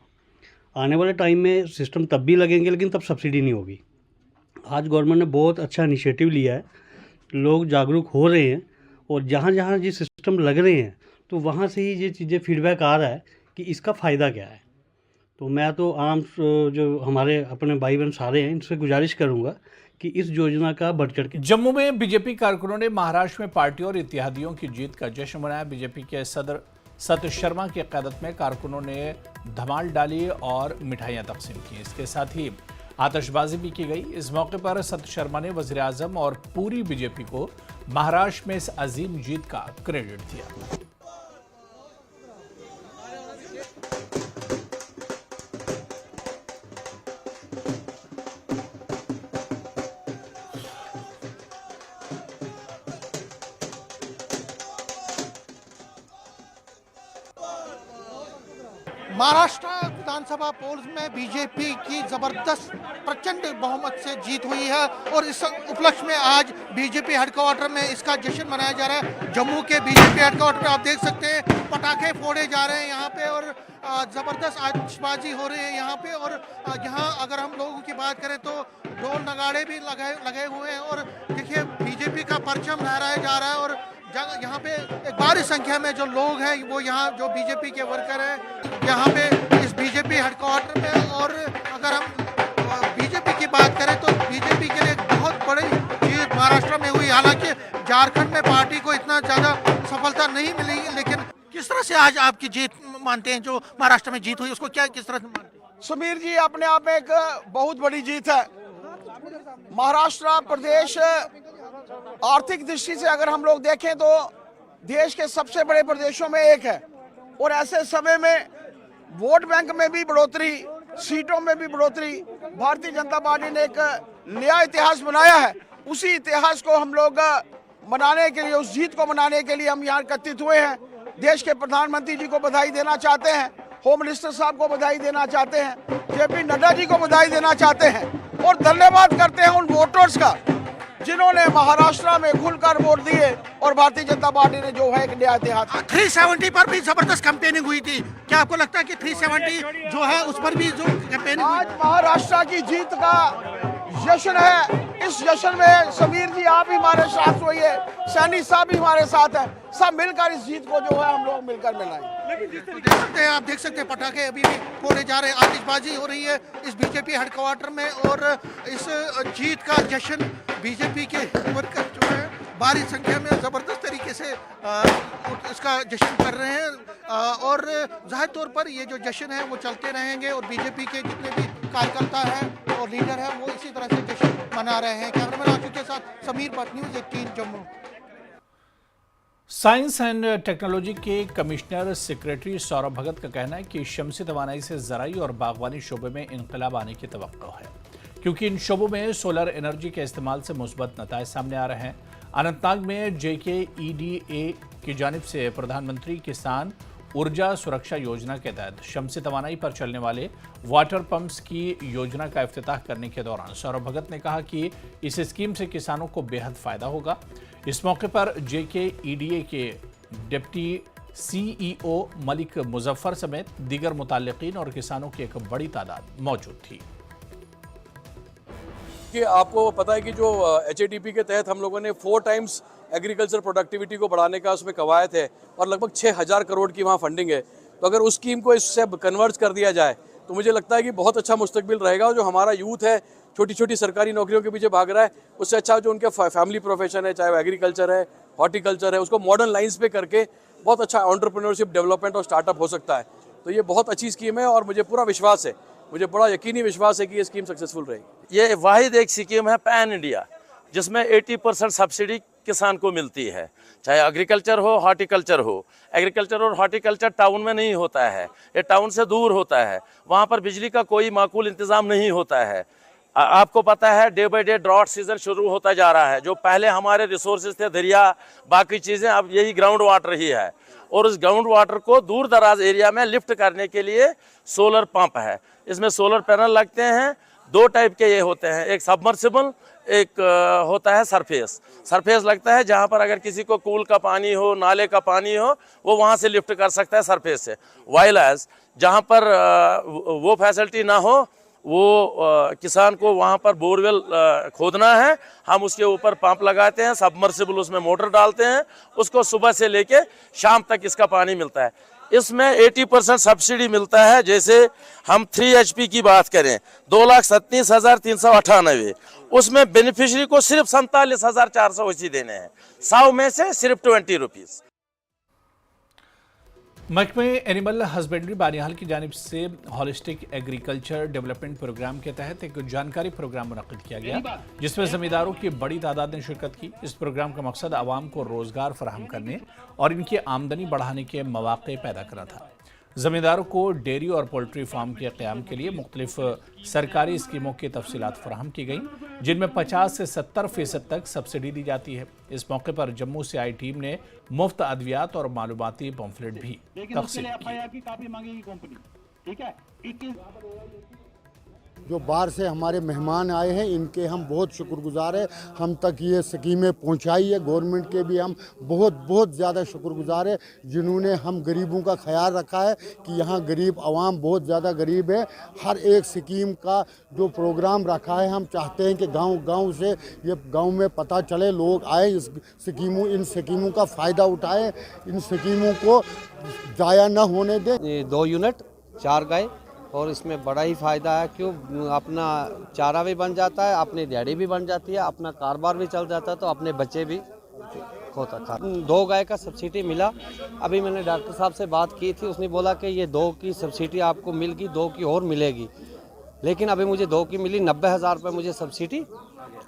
आने वाले टाइम में सिस्टम तब भी लगेंगे, लेकिन तब सब्सिडी नहीं होगी। आज गवर्नमेंट ने बहुत अच्छा इनिशिएटिव लिया है, लोग जागरूक हो रहे हैं, और जहाँ जहाँ ये सिस्टम लग रहे हैं तो वहाँ से ही ये चीज़ें फीडबैक आ रहा है कि इसका फ़ायदा क्या है। तो मैं तो आम जो हमारे अपने भाई बहन सारे हैं, इनसे गुजारिश करूँगा कि इस योजना का बढ़ चढ़ के। जम्मू में बीजेपी कारकुनों ने महाराष्ट्र में पार्टी और इत्तेहादियों की जीत का जश्न मनाया। बीजेपी के सदर सत शर्मा की क़यादत में कारकुनों ने धमाल डाली और मिठाइयां तकसीम की। इसके साथ ही आतिशबाजी भी की गई। इस मौके पर सत शर्मा ने वज़ीर आज़म और पूरी बीजेपी को महाराष्ट्र में इस अजीम जीत का क्रेडिट दिया। महाराष्ट्र विधानसभा पोल्स में बीजेपी की जबरदस्त प्रचंड बहुमत से जीत हुई है और इस उपलक्ष्य में आज बीजेपी हेडक्वार्टर में इसका जश्न मनाया जा रहा है। जम्मू के बीजेपी हेडक्वार्टर पे आप देख सकते हैं पटाखे फोड़े जा रहे हैं यहाँ पे और जबरदस्त आतिशबाजी हो रही है यहाँ पे। और यहाँ अगर हम लोगों की बात करें तो ढोल नगाड़े भी लगे हुए हैं और देखिए बीजेपी का परचम लहराया जा रहा है। और यहाँ पे एक भारी संख्या में जो लोग हैं वो यहाँ जो बीजेपी के वर्कर हैं यहाँ पे इस बीजेपी हेडक्वार्टर में। और अगर हम बीजेपी की बात करें तो बीजेपी के लिए एक बहुत बड़ी जीत महाराष्ट्र में हुई। हालांकि झारखंड में पार्टी को इतना ज़्यादा सफलता नहीं मिली, लेकिन किस तरह से आज आपकी जीत मानते हैं, जो महाराष्ट्र में जीत हुई उसको क्या किस तरह से मानते हैं? सुमीर जी, अपने आप में एक बहुत बड़ी जीत है। महाराष्ट्र प्रदेश आर्थिक दृष्टि से अगर हम लोग देखें तो देश के सबसे बड़े प्रदेशों में एक है और ऐसे समय में वोट बैंक में भी बढ़ोतरी, सीटों में भी बढ़ोतरी, भारतीय जनता पार्टी ने एक नया इतिहास बनाया है। उसी इतिहास को हम लोग मनाने के लिए, उस जीत को मनाने के लिए हम यहाँ एकत्रित हुए हैं। देश के प्रधानमंत्री जी को बधाई देना चाहते हैं, होम मिनिस्टर साहब को बधाई देना चाहते हैं, जेपी नड्डा जी को बधाई देना चाहते हैं और धन्यवाद करते हैं उन वोटर्स का जिन्होंने महाराष्ट्र में खुलकर वोट दिए और भारतीय जनता पार्टी ने जो है एक नया इतिहास। 370 पर भी जबरदस्त कैंपेनिंग हुई थी, क्या आपको लगता है कि 370 जो है उस पर भी जो कैंपेनिंग? आज महाराष्ट्र की जीत का जश्न है। इस जश्न में समीर जी आप भी हमारे साथ होइए, सैनी साहब भी हमारे साथ हैं, सब मिलकर इस जीत को जो है हम लोग मिलकर मनाएं। आप देख सकते हैं पटाखे अभी भी फोड़े जा रहे हैं, आतिशबाजी हो रही है इस बीजेपी हेडक्वार्टर में और इस जीत का जश्न बीजेपी के वर्कर जो है भारी संख्या में जबरदस्त तरीके से इसका जश्न कर रहे हैं। और जाहिर तौर पर ये जो जश्न है वो चलते रहेंगे और बीजेपी के जितने भी कार्यकर्ता हैं और लीडर हैं वो इसी तरह से जश्न मना रहे हैं। कैमरामैन आशु के साथ Sameer Bhatt, news 18 Jammu. Science and technology के कमिश्नर सेक्रेटरी सौरभ भगत का कहना है कि शमसी तवानाई से ज़राई और बागवानी शोबे में इनकलाब आने की तवक्को है, क्योंकि इन शोबों में सोलर एनर्जी के इस्तेमाल से मुस्बत नताइज सामने आ रहे हैं। अनंतनाग में JKEDA की जानिब से प्रधानमंत्री किसान ऊर्जा सुरक्षा योजना के तहत शमसी तवानाई पर चलने वाले वाटर पंप्स की योजना का इफ्तिताह करने के दौरान सौरभ भगत ने कहा कि इस स्कीम से किसानों को बेहद फायदा होगा। इस मौके पर JKEDA के डिप्टी CEO मलिक मुजफ्फर समेत दीगर मुताल्लिकीन और किसानों की एक बड़ी तादाद मौजूद थी। कि आपको पता है कि जो HADP के तहत हम लोगों ने 4 टाइम्स एग्रीकल्चर प्रोडक्टिविटी को बढ़ाने का उसमें कवायद है और लगभग 6000 करोड़ की वहाँ फंडिंग है। तो अगर उस स्कीम को इससे कन्वर्ट कर दिया जाए तो मुझे लगता है कि बहुत अच्छा मुस्तकबिल रहेगा। और जो हमारा यूथ है छोटी छोटी सरकारी नौकरियों के पीछे भाग रहा है, उससे अच्छा जो उनका फैमिली प्रोफेशन है, चाहे वो एग्रीकल्चर है, हॉर्टिकल्चर है, उसको मॉडर्न लाइन्स पे करके बहुत अच्छा एंटरप्रेन्योरशिप डेवलपमेंट और स्टार्टअप हो सकता है। तो ये बहुत अच्छी स्कीम है और मुझे पूरा विश्वास है, मुझे बड़ा यकीनी विश्वास है कि ये स्कीम सक्सेसफुल रहेगी। ये वाहिद एक स्कीम है पैन इंडिया जिसमें 80% सब्सिडी किसान को मिलती है, चाहे एग्रीकल्चर हो, हॉर्टिकल्चर हो। एग्रीकल्चर और हॉर्टिकल्चर टाउन में नहीं होता है, ये टाउन से दूर होता है, वहाँ पर बिजली का कोई माकूल इंतज़ाम नहीं होता है। आपको पता है day by day drought season शुरू होता जा रहा है। जो पहले हमारे रिसोर्सेज थे, दरिया, बाकी चीज़ें, अब यही ग्राउंड वाटर ही है। और उस ग्राउंड वाटर को दूर दराज एरिया में लिफ्ट करने के लिए सोलर पंप है, इसमें सोलर पैनल लगते हैं, दो टाइप के ये होते हैं, एक सबमर्सिबल, एक होता है सरफेस। सरफेस लगता है जहाँ पर अगर किसी को कूल का पानी हो, नाले का पानी हो, वो वहाँ से लिफ्ट कर सकता है सरफेस से। वाइल एज जहाँ पर वो फैसिलिटी ना हो, वो किसान को वहाँ पर बोरवेल खोदना है, हम उसके ऊपर पंप लगाते हैं, सबमर्सिबल उसमें मोटर डालते हैं, उसको सुबह से लेके शाम तक इसका पानी मिलता है। इसमें 80% सब्सिडी मिलता है। जैसे हम 3 HP की बात करें 2,37,398, उसमें बेनिफिशियरी को सिर्फ 47,480 देने हैं, 100 में से सिर्फ 20 रुपीज़। महकमे एनिमल हस्बेंड्री बानिहाल की जानिब से हॉलिस्टिक एग्रीकल्चर डेवलपमेंट प्रोग्राम के तहत एक जानकारी प्रोग्राम मुनक्किद किया गया, जिसमें ज़मींदारों की बड़ी तादाद ने शिरकत की। इस प्रोग्राम का मकसद आवाम को रोज़गार फराहम करने और इनकी आमदनी बढ़ाने के मौक़े पैदा करना था। ज़मींदारों को डेयरी और पोल्ट्री फार्म के क़याम के लिए मुख्तलिफ सरकारी स्कीमों की तफसीलात फराहम की गई, जिनमें 50 से 70% तक सब्सिडी दी जाती है। इस मौके पर जम्मू से आई टीम ने मुफ्त अद्वियात और मालूमाती पम्फलेट भी तक़सीम किए। जो बाहर से हमारे मेहमान आए हैं, इनके हम बहुत शुक्रगुजार हैं। हम तक ये स्कीमें पहुंचाई है गवर्नमेंट के भी हम बहुत ज़्यादा शुक्रगुजार है, जिन्होंने हम गरीबों का ख्याल रखा है कि यहाँ गरीब आवाम बहुत ज़्यादा गरीब है। हर एक स्कीम का जो प्रोग्राम रखा है, हम चाहते हैं कि गांव-गांव से ये गांव में पता चले, लोग आए इन स्कीमों का फ़ायदा उठाएं, इन स्कीमों को ज़ाया न होने दें। 2 यूनिट 4 गाय, और इसमें बड़ा ही फ़ायदा है। क्यों, अपना चारा भी बन जाता है, अपनी दिहाड़ी भी बन जाती है, अपना कारोबार भी चल जाता है, तो अपने बच्चे भी होता था। 2 गाय का सब्सिडी मिला। अभी मैंने डॉक्टर साहब से बात की थी, उसने बोला कि ये 2 की सब्सिडी आपको मिल गई, 2 की और मिलेगी, लेकिन अभी मुझे 2 की मिली, 90,000 रुपये मुझे सब्सिडी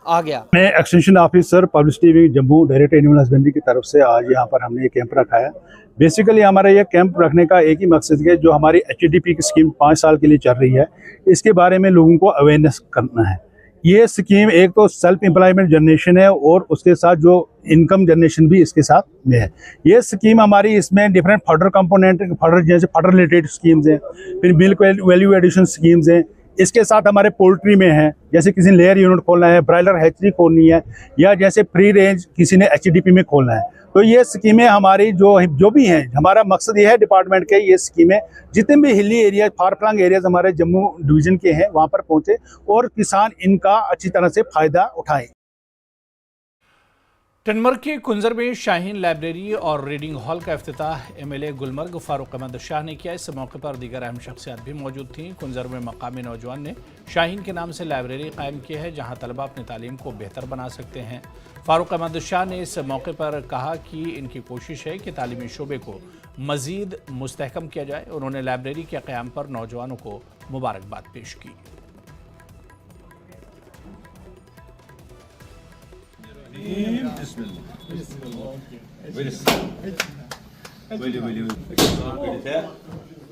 आ गया। मैं extension officer publicity wing Jammu director animal husbandry की तरफ से आज यहाँ पर हमने ये कैंप रखा है। बेसिकली हमारा ये कैंप रखने का एक ही मकसद है, जो हमारी HDP की स्कीम 5 साल के लिए चल रही है, इसके बारे में लोगों को अवेयरनेस करना है। ये स्कीम एक तो सेल्फ एम्प्लॉयमेंट जनरेशन है और उसके साथ जो इनकम जनरेशन भी इसके साथ में है। ये स्कीम हमारी, इसमें डिफरेंट फडर कंपोनेंट, फडर जैसे फडर रिलेटेड स्कीम्स हैं, फिर मिल्क वैल्यू एडिशन स्कीम्स हैं, इसके साथ हमारे पोल्ट्री में है, जैसे किसी ने लेयर यूनिट खोलना है, ब्रायलर हैचरी खोलनी है, या जैसे फ्री रेंज किसी ने HDP में खोलना है। तो ये स्कीमें हमारी जो भी हैं, हमारा मकसद ये है डिपार्टमेंट के, ये स्कीमें जितने भी हिली एरिया, फार फ्लंग एरियाज हमारे जम्मू डिवीज़न के हैं, वहाँ पर पहुँचे और किसान इनका अच्छी तरह से फ़ायदा उठाएं। टनमर्ग के कुंजर में शाहीन लाइब्रेरी और रीडिंग हॉल का इफ्तिताह MLA गुलमर्ग फारूक अहमद शाह ने किया। इस मौके पर दीगर अहम शख्सियात भी मौजूद थीं। कुंजर में मकामी नौजवान ने शाहीन के नाम से लाइब्रेरी कायम की है, जहां तलबा अपनी तालीम को बेहतर बना सकते हैं। फारूक अहमद शाह ने इस मौके पर कहा कि इनकी कोशिश है कि तालीमी शोबे को मज़ीद मुस्तहकम किया जाए। उन्होंने लाइब्रेरी के क़याम पर नौजवानों को मुबारकबाद पेश की।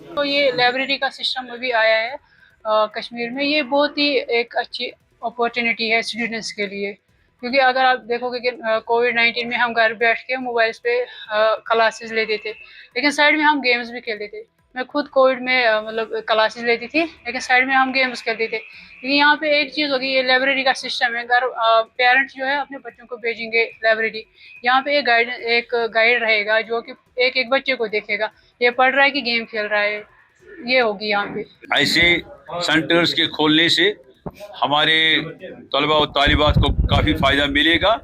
तो ये लाइब्रेरी का सिस्टम अभी आया है कश्मीर में, ये बहुत ही एक अच्छी अपॉर्चुनिटी है स्टूडेंट्स के लिए, क्योंकि अगर आप देखोगे कि कोविड-19 में हम घर बैठ के मोबाइल्स पे क्लासेस लेते थे, लेकिन साइड में हम गेम्स भी खेलते थे। मैं खुद कोविड में मतलब क्लासेस लेती थी, लेकिन साइड में हम गेम्स खेलते थे। लेकिन यहाँ पे एक चीज़ होगी, ये लाइब्रेरी का सिस्टम है। अगर पेरेंट्स जो है अपने बच्चों को भेजेंगे लाइब्रेरी, यहाँ पे एक गाइड रहेगा जो कि एक बच्चे को देखेगा, ये पढ़ रहा है कि गेम खेल रहा है, ये होगी यहाँ पे। ऐसे सेंटर्स के खोलने से हमारे तलबा और तालिबात को काफ़ी फ़ायदा मिलेगा,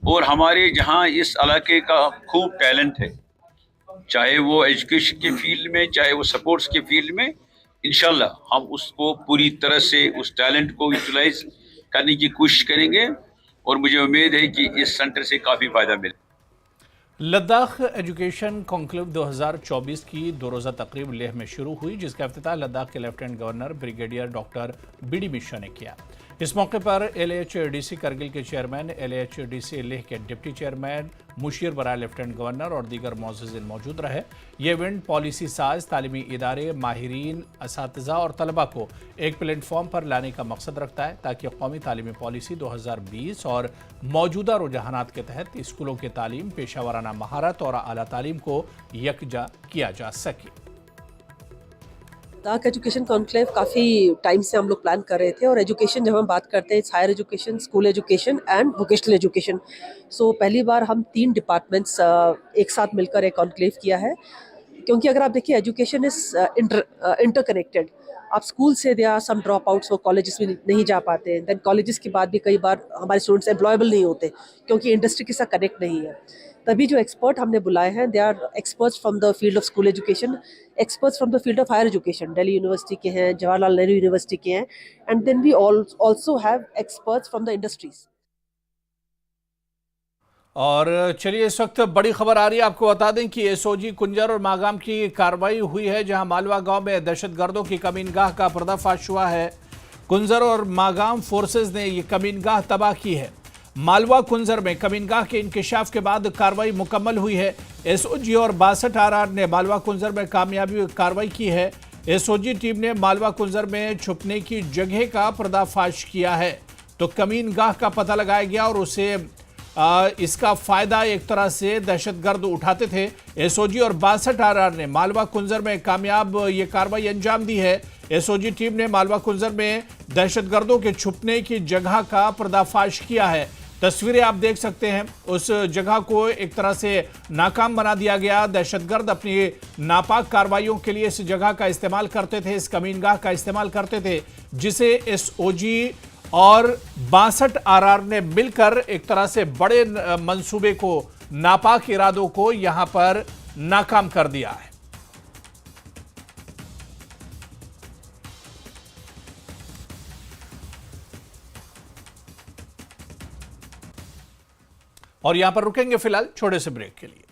और हमारे जहाँ इस इलाके का खूब टैलेंट है, चाहे वो एजुकेशन के फील्ड में, चाहे वो स्पोर्ट्स के फील्ड में, इंशाल्लाह हम उसको पूरी तरह से उस टैलेंट को यूटिलाइज करने की कोशिश करेंगे, और मुझे उम्मीद है कि इस सेंटर से काफ़ी फ़ायदा मिले। लद्दाख एजुकेशन कॉन्क्लेव 2024 की 2 रोज़ा तकरीब लेह में शुरू हुई, जिसका इफ्तिताह लद्दाख के lieutenant governor brigadier doctor BD Mishra ने किया। इस मौके पर LHDC करगिल के चेयरमैन, LHDC लेह के डिप्टी चेयरमैन मुशीर बराए लेफ्टिनेंट गवर्नर और दीगर मुअज़्ज़िज़ीन मौजूद रहे। ये इवेंट पॉलिसी साज, तालीमी इदारे, माहिरीन, असातिज़ा और तलबा को एक प्लेटफॉर्म पर लाने का मकसद रखता है, ताकि कौमी तालीमी पॉलिसी 2020 और मौजूदा रुझानात के तहत स्कूलों की तालीम, पेशा वाराना महारत और आला तालीम को यकजा किया जा सके। लद्दाख एजुकेशन कॉन्क्लेव काफ़ी टाइम से हम लोग प्लान कर रहे थे, और एजुकेशन जब हम बात करते हैं higher education, school education and vocational education. So पहली बार हम 3 डिपार्टमेंट्स एक साथ मिलकर एक कॉन्क्लेव किया है, क्योंकि अगर आप देखिए एजुकेशन इज इंटरकनेक्टेड। आप स्कूल से they are some drop outs, वो कॉलेजेस में नहीं जा पाते हैं, देन कॉलेजेस के बाद भी कई बार हमारे स्टूडेंट्स एम्प्लॉयबल नहीं होते क्योंकि इंडस्ट्री के साथ कनेक्ट नहीं है। तभी जो एक्सपर्ट हमने बुलाए हैं, they are experts from the field of school education, experts from the field of higher education, Delhi university के हैं, जवाहरलाल नेहरू यूनिवर्सिटी के हैं, and then we also have experts from the industries. और चलिए, इस वक्त बड़ी खबर आ रही है, आपको बता दें कि एसओजी कुंजर और मागाम की कार्रवाई हुई है, जहां मालवा गांव में दहशतगर्दों की कमीनगाह का पर्दाफाश हुआ है। कुंजर और मागाम फोर्सेस ने ये कमीनगाह तबाह की है। मालवा कुंजर में कमीनगाह के इंकशाफ के बाद कार्रवाई मुकम्मल हुई है। एसओजी और 62 RR ने मालवा कुंजर में कामयाबी कार्रवाई की है। एसओजी टीम ने मालवा कुंजर में छुपने की जगह का पर्दाफाश किया है, तो कमीनगाह का पता लगाया गया और उसे इसका फायदा एक तरह से दहशतगर्द उठाते थे। एसओजी और 62 RR ने मालवा कुंजर में कामयाब ये कार्रवाई अंजाम दी है। एसओजी टीम ने मालवा कुंजर में दहशतगर्दों के छुपने की जगह का पर्दाफाश किया है। तस्वीरें आप देख सकते हैं, उस जगह को एक तरह से नाकाम बना दिया गया। दहशतगर्द अपनी नापाक कार्रवाइयों के लिए इस जगह का इस्तेमाल करते थे, इस कमीनगाह का इस्तेमाल करते थे, जिसे एसओजी और 62 RR ने मिलकर एक तरह से बड़े मंसूबे को, नापाक इरादों को यहां पर नाकाम कर दिया है। और यहां पर रुकेंगे फिलहाल छोटे से ब्रेक के लिए।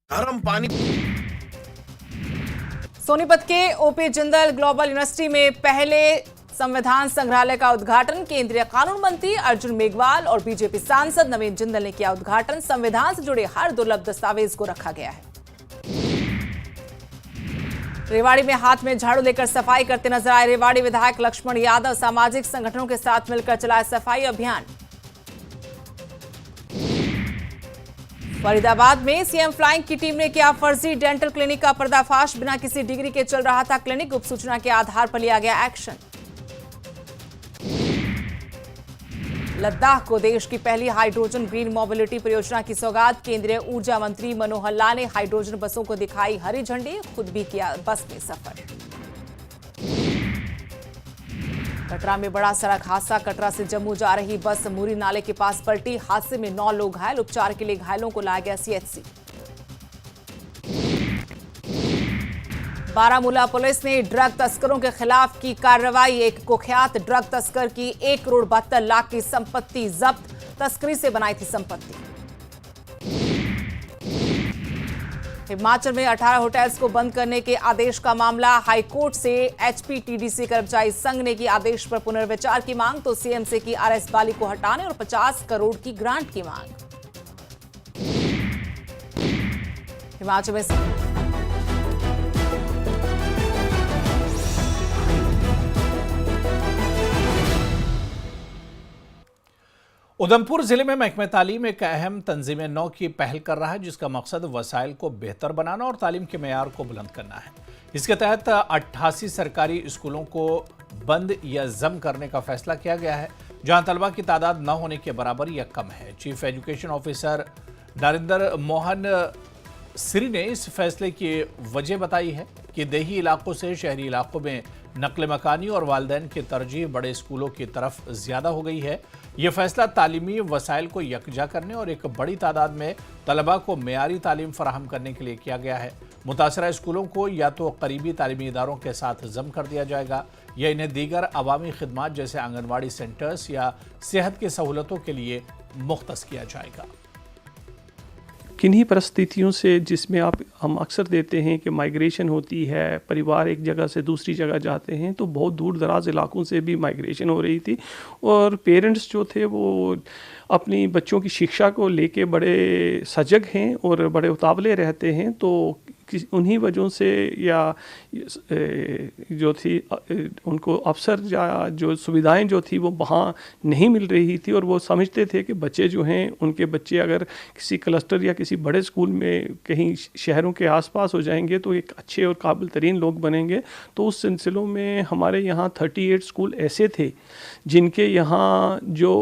गर्म पानी। सोनीपत के ओपी जिंदल ग्लोबल यूनिवर्सिटी में पहले संविधान संग्रहालय का उद्घाटन केंद्रीय कानून मंत्री अर्जुन मेघवाल और बीजेपी सांसद नवीन जिंदल ने किया। उद्घाटन संविधान से जुड़े हर दुर्लभ दस्तावेज को रखा गया है। रेवाड़ी में हाथ में झाड़ू लेकर सफाई करते नजर आए रेवाड़ी विधायक लक्ष्मण यादव। सामाजिक संगठनों के साथ मिलकर चलाया सफाई अभियान। फरीदाबाद में सीएम फ्लाइंग की टीम ने किया फर्जी डेंटल क्लिनिक का पर्दाफाश। बिना किसी डिग्री के चल रहा था क्लिनिक। गुप्त सूचना के आधार पर लिया गया एक्शन। लद्दाख को देश की पहली हाइड्रोजन ग्रीन मोबिलिटी परियोजना की सौगात। केंद्रीय ऊर्जा मंत्री मनोहर लाल ने हाइड्रोजन बसों को दिखाई हरी झंडी। खुद भी किया बस में सफर। कटरा में बड़ा सड़क हादसा। कटरा से जम्मू जा रही बस मूरी नाले के पास पलटी। हादसे में 9 लोग घायल। उपचार के लिए घायलों को लाया गया सीएचसी। बारामूला पुलिस ने ड्रग तस्करों के खिलाफ की कार्रवाई। एक कुख्यात ड्रग तस्कर की 1,72,00,000 की संपत्ति जब्त। तस्करी से बनाई थी संपत्ति। हिमाचल में 18 होटल्स को बंद करने के आदेश का मामला। हाईकोर्ट से एचपीटीडीसी कर्मचारी संघ ने की आदेश पर पुनर्विचार की मांग, तो सीएम से की आरएस बाली को हटाने और 50 करोड़ की ग्रांट की मांग। हिमाचल में उधमपुर जिले में महकमे तालीम एक अहम तंजीम नौ की पहल कर रहा है, जिसका मकसद वसाइल को बेहतर बनाना और तालीम के मेयार को बुलंद करना है। इसके तहत 88 सरकारी स्कूलों को बंद या जम करने का फैसला किया गया है, जहां तलबा की तादाद न होने के बराबर या कम है। Chief education officer Narendra Mohan Siri ने इस फैसले की वजह बताई है कि देही इलाकों से शहरी इलाकों में नकल मकानी और वालिदैन की तरजीह बड़े स्कूलों की तरफ ज़्यादा हो गई है। ये फैसला तालीमी वसाइल को यकजा करने और एक बड़ी तादाद में तलबा को मेयारी तालीम फराहम करने के लिए किया गया है। मुतासरा स्कूलों को या तो करीबी तालीमी इदारों के साथ जम कर दिया जाएगा या इन्हें दीगर अवामी खिदमात जैसे आंगनवाड़ी सेंटर्स या सेहत की सहूलतों के लिए मुख्तस किया जाएगा। किन्हीं परिस्थितियों से जिसमें हम अक्सर देते हैं कि माइग्रेशन होती है, परिवार एक जगह से दूसरी जगह जाते हैं, तो बहुत दूर दराज इलाकों से भी माइग्रेशन हो रही थी और पेरेंट्स जो थे वो अपनी बच्चों की शिक्षा को लेके बड़े सजग हैं और बड़े उतावले रहते हैं। तो उन्हीं वजहों से या जो थी उनको अवसर या जो सुविधाएं जो थी वो वहाँ नहीं मिल रही थी, और वो समझते थे कि बच्चे जो हैं उनके बच्चे अगर किसी क्लस्टर या किसी बड़े स्कूल में कहीं शहरों के आसपास हो जाएंगे तो एक अच्छे और काबिल तरीन लोग बनेंगे। तो उस सिलसिलों में हमारे यहाँ 38 स्कूल ऐसे थे जिनके यहाँ जो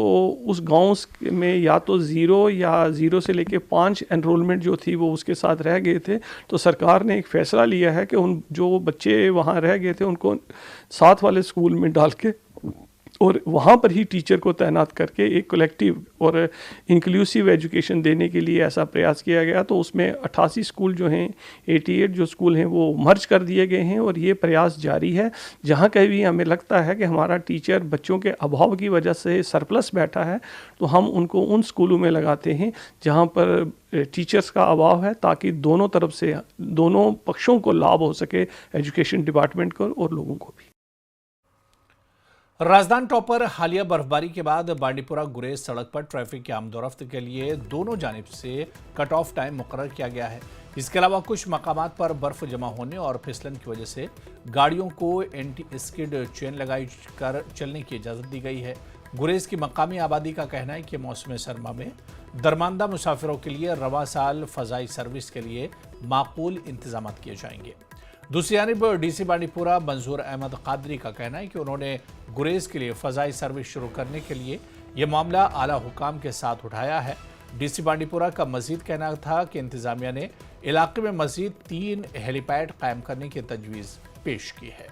उस गाँव में या तो ज़ीरो से लेके 5 एनरोलमेंट जो थी वो उसके साथ रह गए थे। तो सरकार ने एक फ़ैसला लिया है कि उन जो बच्चे वहाँ रह गए थे उनको साथ वाले स्कूल में डाल के और वहाँ पर ही टीचर को तैनात करके एक कलेक्टिव और इंक्लूसिव एजुकेशन देने के लिए ऐसा प्रयास किया गया। तो उसमें 88 स्कूल जो हैं, 88 जो स्कूल हैं वो मर्ज कर दिए गए हैं और ये प्रयास जारी है। जहाँ कहीं भी हमें लगता है कि हमारा टीचर बच्चों के अभाव की वजह से सरप्लस बैठा है तो हम उनको उन स्कूलों में लगाते हैं जहाँ पर टीचर्स का अभाव है, ताकि दोनों तरफ से दोनों पक्षों को लाभ हो सके, एजुकेशन डिपार्टमेंट को और लोगों को भी। राजधानी टॉप पर हालिया बर्फबारी के बाद बांडीपुरा गुरेज सड़क पर ट्रैफिक की आमदोरफ्त के लिए दोनों जानिब से कट ऑफ टाइम मुकर्रर किया गया है। इसके अलावा कुछ मकामात पर बर्फ जमा होने और फिसलन की वजह से गाड़ियों को एंटी स्किड चेन लगाई कर चलने की इजाज़त दी गई है। गुरेज की मकामी आबादी का कहना है कि मौसम सरमा में दरमानदा मुसाफिरों के लिए रवा साल फ़ज़ाई सर्विस के लिए माकूल इंतजाम किए जाएंगे। दूसरी जानिब डीसी बांडीपुरा मंजूर अहमद कादरी का कहना है कि उन्होंने गुरेज के लिए फ़ज़ाई सर्विस शुरू करने के लिए यह मामला आला हुकाम के साथ उठाया है। डीसी बांडीपुरा का मजीद कहना था कि इंतजामिया ने इलाके में मजीद 3 हेलीपैड कायम करने की तजवीज़ पेश की है।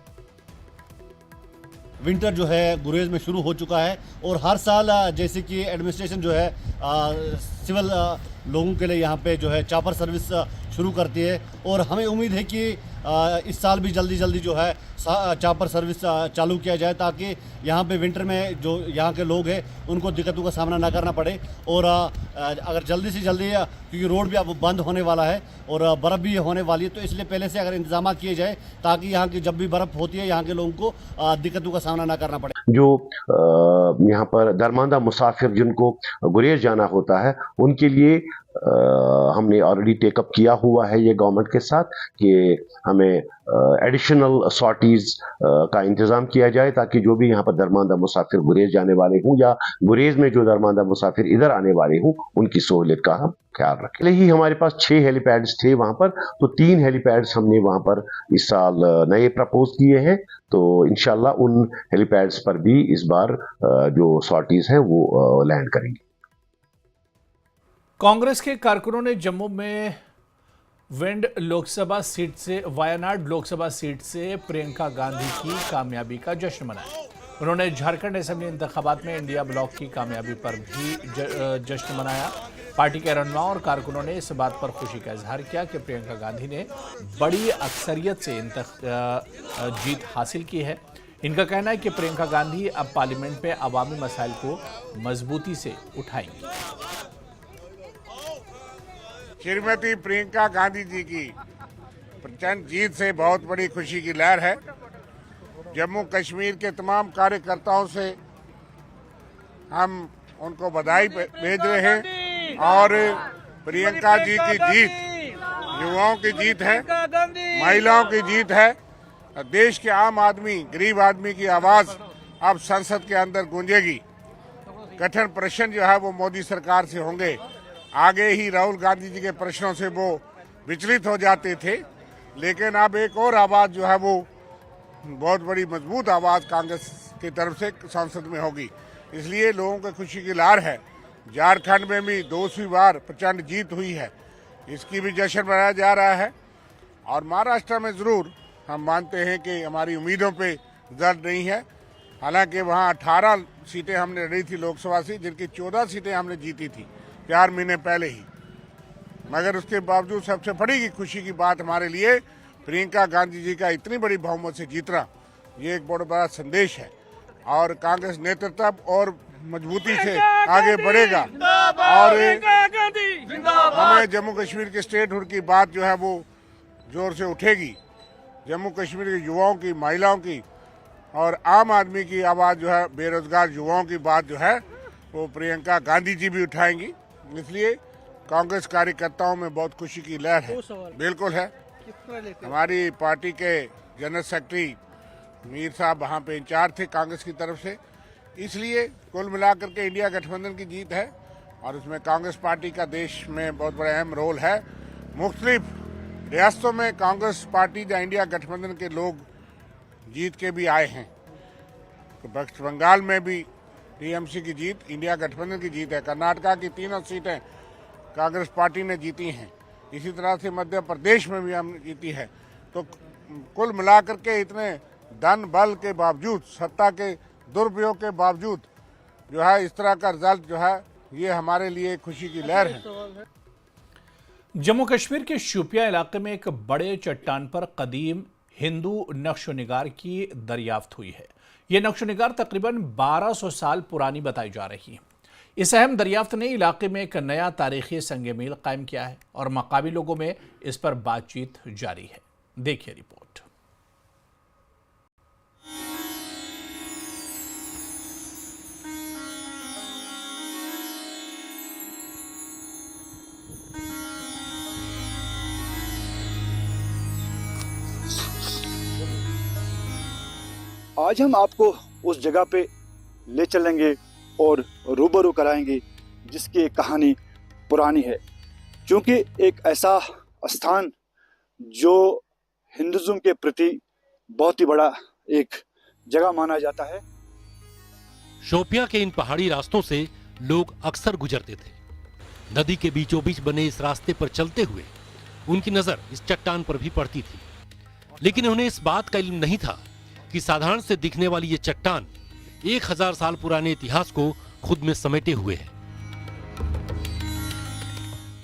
विंटर जो है गुरेज में शुरू हो चुका है और हर साल जैसे कि एडमिनिस्ट्रेशन जो है सिविल लोगों के लिए यहाँ पे जो है चापर सर्विस शुरू करती है और हमें उम्मीद है कि इस साल भी जल्दी जो है चापर सर्विस चालू किया जाए ताकि यहाँ पे विंटर में जो यहाँ के लोग हैं उनको दिक्कतों का सामना ना करना पड़े। और अगर जल्दी से जल्दी क्योंकि रोड भी अब बंद होने वाला है और बर्फ़ भी होने वाली है तो इसलिए पहले से अगर इंतजाम किए जाए ताकि यहाँ की जब भी बर्फ़ होती है यहाँ के लोगों को दिक्कतों का सामना ना करना पड़े। जो यहाँ पर दरमानदा मुसाफिर जिनको गुरेज जाना होता है उनके लिए हमने ऑलरेडी टेकअप किया हुआ है ये गवर्नमेंट के साथ कि हमें एडिशनल सॉर्टीज़ का इंतज़ाम किया जाए ताकि जो भी यहाँ पर दरमानदा मुसाफिर गुरेज जाने वाले हों या गुरेज में जो दरमानदा मुसाफिर इधर आने वाले हों उनकी सहूलियत का हम ख्याल रखें। पहले ही हमारे पास 6 हेलीपैड्स थे वहाँ पर, तो 3 हेलीपैड्स हमने वहाँ पर इस साल नए प्रपोज किए हैं। तो इंशाल्लाह उन हेलीपैड्स पर भी इस बार जो सॉर्टीज़ हैं वो लैंड करेंगे। कांग्रेस के कारकुनों ने जम्मू में वायनाड लोकसभा सीट से प्रियंका गांधी की कामयाबी का जश्न मनाया। उन्होंने झारखंड असेंबली इंतखाबात में इंडिया ब्लॉक की कामयाबी पर भी जश्न मनाया। पार्टी के रहनुमा और कारकुनों ने इस बात पर खुशी का इजहार किया कि प्रियंका गांधी ने बड़ी अक्सरियत से जीत हासिल की है। इनका कहना है कि प्रियंका गांधी अब पार्लियामेंट में अवामी मसाइल को मजबूती से उठाएंगी। श्रीमती प्रियंका गांधी जी की प्रचंड जीत से बहुत बड़ी खुशी की लहर है। जम्मू कश्मीर के तमाम कार्यकर्ताओं से हम उनको बधाई भेज रहे हैं और प्रियंका जी की जीत युवाओं की जीत है, महिलाओं की जीत है। देश के आम आदमी, गरीब आदमी की आवाज अब संसद के अंदर गूंजेगी। कठिन प्रश्न जो है वो मोदी सरकार से होंगे। आगे ही राहुल गांधी जी के प्रश्नों से वो विचलित हो जाते थे, लेकिन अब एक और आवाज़ जो है वो बहुत बड़ी मजबूत आवाज़ कांग्रेस की तरफ से संसद में होगी। इसलिए लोगों की खुशी की लहर है। झारखंड में भी दूसरी बार प्रचंड जीत हुई है, इसकी भी जश्न मनाया जा रहा है। और महाराष्ट्र में ज़रूर हम मानते हैं कि हमारी उम्मीदों पे रिजल्ट नहीं है। हालांकि वहाँ 18 सीटें हमने लड़ी थी लोकसभा से, जिनकी 14 सीटें हमने जीती थी 4 महीने पहले ही। मगर उसके बावजूद सबसे बड़ी खुशी की बात हमारे लिए प्रियंका गांधी जी का इतनी बड़ी बहुमत से जीतना, ये एक बहुत बड़ा संदेश है और कांग्रेस नेतृत्व और मजबूती से आगे बढ़ेगा। और हमें जम्मू कश्मीर के स्टेटहुड की बात जो है वो जोर से उठेगी। जम्मू कश्मीर के युवाओं की, महिलाओं की और आम आदमी की आवाज़ जो है, बेरोजगार युवाओं की बात जो है वो प्रियंका गांधी जी भी उठाएंगी। इसलिए कांग्रेस कार्यकर्ताओं में बहुत खुशी की लहर है। बिल्कुल है। हमारी पार्टी के जनरल सेक्रेटरी मीर साहब वहाँ पे इंचार्ज थे कांग्रेस की तरफ से, इसलिए कुल मिलाकर के इंडिया गठबंधन की जीत है और उसमें कांग्रेस पार्टी का देश में बहुत बड़ा अहम रोल है। मुख्तलिफ रियासतों में कांग्रेस पार्टी या इंडिया गठबंधन के लोग जीत के भी आए हैं। तो वेस्ट बंगाल में भी टीएमसी की जीत इंडिया गठबंधन की जीत है। कर्नाटका की 3 सीटें कांग्रेस पार्टी ने जीती हैं। इसी तरह से मध्य प्रदेश में भी हमने जीती है। तो कुल मिलाकर के इतने धन बल के बावजूद, सत्ता के दुरुपयोग के बावजूद जो है इस तरह का रिजल्ट जो है ये हमारे लिए खुशी की लहर है। जम्मू कश्मीर के शोपियां इलाके में एक बड़े चट्टान पर कदीम हिंदू नक्शोनिगार की दरियाफ्त हुई है। यह नक्शोनिगार तकरीबन 1200 साल पुरानी बताई जा रही है। इस अहम दरियाफ्त ने इलाके में एक नया तारीखी संग मील कायम किया है और मकामी लोगों में इस पर बातचीत जारी है। देखिए रिपोर्ट। आज हम आपको उस जगह पे ले चलेंगे और रूबरू कराएंगे जिसकी एक कहानी पुरानी है, क्योंकि एक ऐसा स्थान जो हिंदुज़्म के प्रति बहुत ही बड़ा एक जगह माना जाता है। शोपियां के इन पहाड़ी रास्तों से लोग अक्सर गुजरते थे। नदी के बीचों बीच बने इस रास्ते पर चलते हुए उनकी नजर इस चट्टान पर भी पड़ती थी, लेकिन उन्हें इस बात का इल्म नहीं था कि साधारण से दिखने वाली ये चट्टान 1000 साल पुराने इतिहास को खुद में समेटे हुए है।